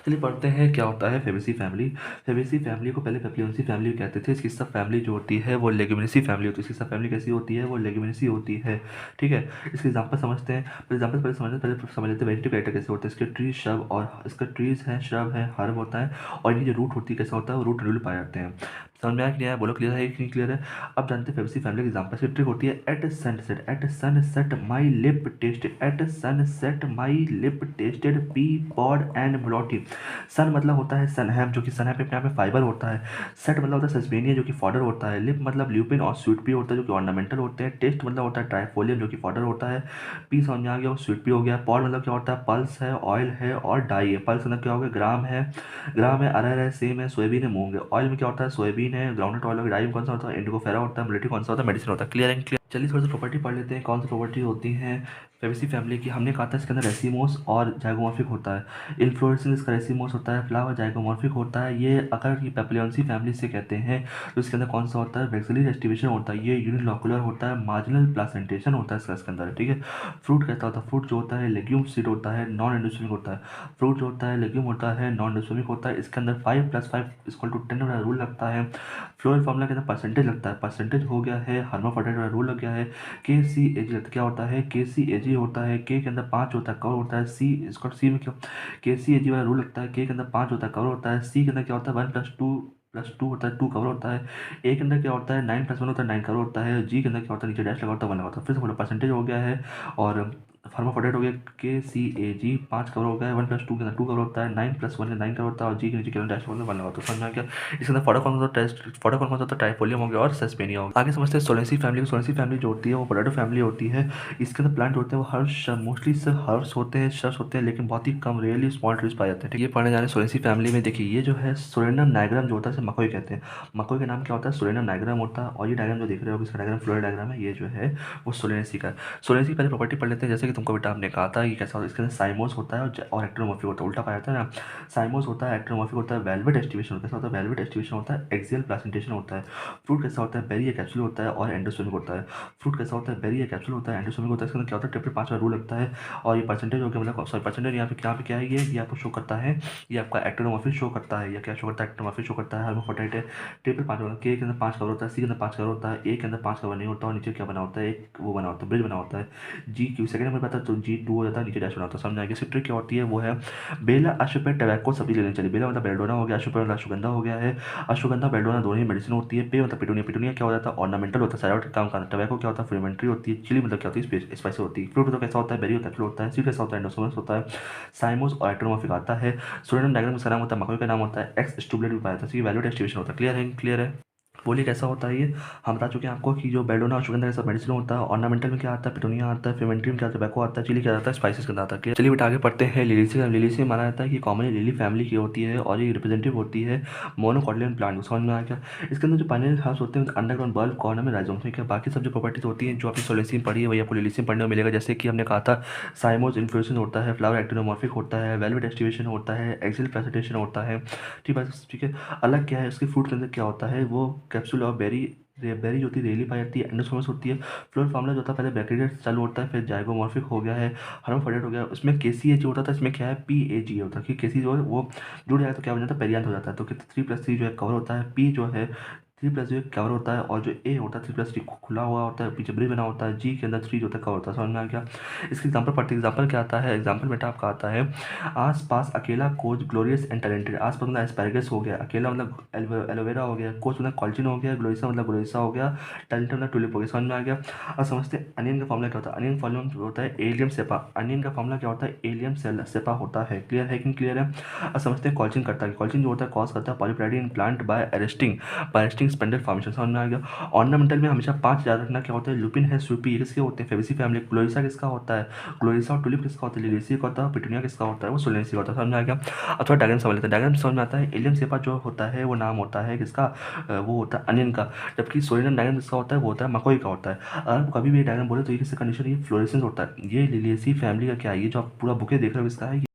चलिए पढ़ते हैं क्या होता है फेबेसी फैमिली। फेबेसी फैमिली को पहले पेप्लियंसी फैमिली कहते थे। इसकी सब फैमिली जो होती है वो लेग्यूमिनेसी फैमिली होती है। इसकी सब फैमिली कैसी होती है? वो लेग्यूमिनेसी होती है। ठीक है, इसके एग्जाम्पल समझते हैं। एग्जाम्पल पहले समझ लेते हैं वेजिटेटिव कैरेक्टर कैसे होते हैं। इसके ट्रीज श्रब और इसका ट्रीज हैं, श्रब है, हर्ब होता है और इनकी जो रूट होती है कैसा होता है? वो रूट पाए जाते हैं। समझ में आया कि नहीं आया? बोलो क्लियर है कि नहीं क्लियर है? अब जानते हैं फेबेसी फैमिली की एग्जाम्पल। इसकी ट्रिक होती है at sunset my lip tasted, at sunset my lip tasted pea pod and blotty. Sun मतलब होता है सनहैम जो कि सनहैम पे अपने आप में फाइबर होता है। सेट मतलब होता है सस्पेनिया जो कि फॉडर होता है। लिप मतलब ल्यूपिन और स्वीट पी होता है जो कि ऑर्नामेंटल होते हैं। टेस्ट मतलब होता है ट्राइफोलियम जो कि फॉडर होता है। पी समझ में आ गया, वो स्वीट पी हो गया। पॉड मतलब क्या होता है? पल्स है, ऑयल है और डाई है। पल्स मतलब क्या हो गया? ग्राम है, अरहर है, सेम है, सोयाबीन है, मूंग है। ऑयल में क्या होता है? सोयाबीन है, ग्राउंडनट ऑयल है। डाई में कौन सा होता है? इंडिगोफेरा होता है। मिलिट्री कौन सा होता है? मेडिसिन होता है। क्लियर है? क्लियर। चलिए थोड़ा सा प्रॉपर्टी पढ़ लेते हैं। कौन सी प्रॉपर्टी होती है फेबेसी फैमिली की? हमने कहा था इसके अंदर रेसिमोस और जाइगोमॉर्फिक होता है। इन्फ्लोरेसेंस इसका रेसिमोस होता है, फ्लावर जाइगोमॉर्फिक होता है। ये अगर ये पेप्लियंसी फैमिली से कहते हैं तो इसके अंदर कौन सा होता है? वैक्सिलरी रेस्टिवेशन होता है। ये यूनिलॉकुलर होता है, मार्जिनल प्लासेंटेशन होता है इसके अंदर। ठीक है, फ्रूट कैसा होता है? फ्रूट जो होता है लेग्यूम सीड होता है, नॉन एंडोस्पर्मिक होता है। फ्रूट जो होता है लेग्यूम होता है, नॉन एंडोस्पर्मिक होता है। इसके अंदर 5+5=10 वाला रूल लगता है। फ्लोरल फॉर्मूला के अंदर परसेंटेज लगता है। परसेंटेज हो गया है, हर्माफ्रोडाइट वाला रूल लग गया है। KCAG क्या होता है? KCAG होता है, के अंदर 5 होता है, कवर होता है। सी इसको सी में क्या? KCAG वाला रूल लगता है। के अंदर 5 होता है, कवर होता है। सी के अंदर क्या होता है? 1+2+2 होता है, 2 कवर होता है। ए के अंदर क्या होता है? 9+1 होता है, 9 कवर होता है। जी के अंदर क्या होता है? नीचे डैश लगा होता है, 1 लगा होता है। फिर से बोलो, परसेंटेज हो गया है और फार्माफोडेट हो गया। KCAG 5 कवर हो गया है। 1+2 के अंदर 2 कवर होता है, 9+1 के 9 कवर होता है और जी के नीचे के अंदर डैश लगा होता है, 1 लगा होता है। समझ में आ गया? इसके अंदर फॉडर कौन सा होता है? फॉडर कौन सा होता है? ट्राइफोलियम हो गया और सस्पेनिया हो गया। आगे समझते हैं सोलेंसी फैमिली। सोलेंसी फैमिली जो होती है वो पोटैटो फैमिली होती है। इसके अंदर प्लांट होते हैं वो हर्ब्स, मोस्टली सिर्फ हर्ब्स होते हैं, श्रब्स होते हैं, लेकिन बहुत ही कम रेयरली स्मॉल ट्रीज पाए जाते हैं। ठीक है, ये पढ़ने जा रहे हैं सोलेंसी फैमिली में। देखिए ये जो है सोलेनम नाइग्राम जो होता है इसे मकोई कहते हैं। मकोई का नाम क्या होता है? सोलेनम नाइग्राम होता है। और ये डायग्राम जो देख रहे हो इसका डायग्राम फ्लोरल डायग्राम है। ये जो है वो सोलेनेसी का है। सोलेनेसी पहले प्रॉपर्टी पढ़ लेते हैं। जैसे कि तुमको बेटा हमने कहा था ये कैसा होता है? इसके अंदर साइमोस होता है और एक्टिनोमॉर्फिक होता है। उल्टा पाया जाता है ना, साइमोस होता है, एक्टिनोमॉर्फिक होता है, वेलवेट एस्टिवेशन कैसा होता है? वेलवेट एस्टिवेशन होता है, एक्सियल प्लासेंटेशन होता है। फ्रूट कैसा होता है? बेरी या कैप्सूल होता है और एंडोस्पर्मिक होता है। फ्रूट कैसा होता है? बेरी या कैप्सूल होता है, एंडोस्पर्मिक होता है। इसके अंदर क्या होता है? ट्रिपल 5 का रूल लगता है और ये परसेंटेज हो गया, मतलब सॉरी परसेंटेज यहाँ पे क्या है? ये आपको शो करता है, ये आपका एक्टिनोमॉर्फिक शो करता है या क्या शो करता है? एक्टिनोमॉर्फिक शो करता है। हर्माफ्रोडाइट है। ट्रिपल 5 वाला के अंदर 5 कवर होता है, सी के अंदर 5 कवर होता है, ए के अंदर 5 कवर नहीं होता और नीचे क्या बना होता है? एक वो बना होता है, ब्रिज बना होता है। जी क्यू सेकंड नंबर पर आता है तो G2 हो जाता है, नीचे डैश बना होता है। समझ आएगी? इसकी ट्रिक क्या होती है? वो है बेला, अश्वपेट, टबैको सब्जी लेनी चाहिए। बेला मतलब बेलडोना हो गया, अश्वपेट मतलब अश्वगंधा हो गया है। अश्वगंधा बेलडोना दोनों ही मेडिसिन होती है। पे मतलब पिटूनिया, पिटूनिया क्या हो जाता है? ऑर्नामेंटल होता है, सजावट का काम करता है। टबैको क्या होता है? फ्लेमेंट्री होती है। चिली मतलब क्या होती है? स्पाइसी होती है। फ्रूट मतलब कैसा होता है? बेरी होता है, होता है। सीड कैसा होता है? एंडोसोमस होता है। साइमोस और एक्टिनोमॉर्फिक आता है। सोलेनम डायग्राम का नाम होता है, मकोई का नाम होता है, एक्स स्टुबलेट भी पाया जाता है। वैल्यू एस्टिमेशन होता है। क्लियर है? क्लियर है? बोलिए कैसा होता है ये? हम बता चुके हैं आपको कि जो बेलोना और सुगंधा सब मेडिसिन होता है। ऑर्नामेंटल में क्या आता है? पिटोनिया आता है। फेमेंट्री में क्या आता है? टबैको आता है। चिली क्या आता है? स्पाइसेस के अंदर आता है। चलिए बेटा आगे पढ़ते हैं। लिलीसी। लिलीसी माना जाता है कि कॉमनली लिली फैमिली की होती है और ये रिप्रेजेंटेटिव होती है मोनोकॉटिलियन प्लांट। समझ में आ गया? इसके अंदर जो पानी हाउस होते हैं अंडरग्राउंड बल्ब, कॉर्नर में राइजोम। ठीक है, बाकी सब जो प्रॉपर्टीज होती हैं जो आपकी सोलेंसी में पढ़ी है वही आपको लिलीसी में पढ़ने को मिलेगा। जैसे कि हमने कहा था साइमोस इन्फ्लोरेसेंस होता है, फ्लावर एक्टिनोमॉर्फिक होता है, वेलवेट एस्टिवेशन होता है, एक्सियल प्रेसिटेशन होता है। ठीक है, ठीक है। अलग क्या है उसके फ्रूट के अंदर क्या होता है? वो कैप्सूल और बेरी, बेरी जो होती है रेली पाई जाती है, एंडोसोमस होती है। फ्लोरल फार्मूला जो होता है पहले बैक्टीरिया से चालू होता है, फिर जाइगोमॉर्फिक हो गया है, हर्माफ्रोडाइट हो गया। उसमें KCAG होता था, इसमें क्या है? PAG होता है। कि KC जो है वो जुड़ जाए तो क्या बन जाता है? पेरियांथ हो जाता है। तो 3+3 जो है कवर होता है, पी जो है 3+ जो कवर होता है और जो ए होता है 3+3 खुला हुआ होता है, पीछे ब्रिज बना होता है। जी के अंदर 3 जो होता है कवर होता है। समझ में आ गया? इसके एग्जाम्पल पढ़ते एग्जाम्पल क्या आता है? एग्जाम्पल बेटा आपका आता है आस पास अकेला कोच ग्लोरियस एंड टैलेंटेड। आस पास मतलब एस्पैरगस हो गया, अकेला मतलब एलोवेरा हो गया, कोच मतलब कॉल्चिन हो गया, ग्लोरिसा मतलब ग्लोरिसा हो गया, टैलेंटेड मतलब टुलिप हो गया। समझ में आ गया? अब समझते हैं अनियन का फॉर्मूला क्या होता है। अनियन फॉर्मूला होता है एलियम सेपा। अनियन का फॉर्मूला क्या होता है? एलियम सेपा होता है। क्लियर है कि क्लियर है? अब समझते हैं कॉल्चिन करता है। कॉल्चिन जो होता है कॉज करता है polyploidy in plant by arresting spindle formation. समझ में आ गया? ऑर्नामेंटल में हमेशा 5 याद रखना क्या होता है? लुपिन है, सुपी, ये किसके होते हैं? Fabaceae family. ग्लोरिसा किसका होता है? ग्लोरिसा और टुलिप किसका होता है? लिलिसी का होता है। पिटूनिया किसका होता है? वो सोलेनेसी का होता है। समझ में आ गया? अब थोड़ा डायग्राम समझ लेते हैं। डायग्राम समझ में आता है एलियम सेपा जो होता है वो नाम होता है किसका? वो होता है अनियन का। जबकि सोलेनम डायग्राम किसका होता है? वो होता है मकोई का होता है। अगर कभी भी डायग्राम बोले तो ये किसका कंडीशन? ये फ्लोरेसेंस होता है। ये लिलियसी फैमिली का क्या है? ये जो आप पूरा बुके देख रहे हो इसका है।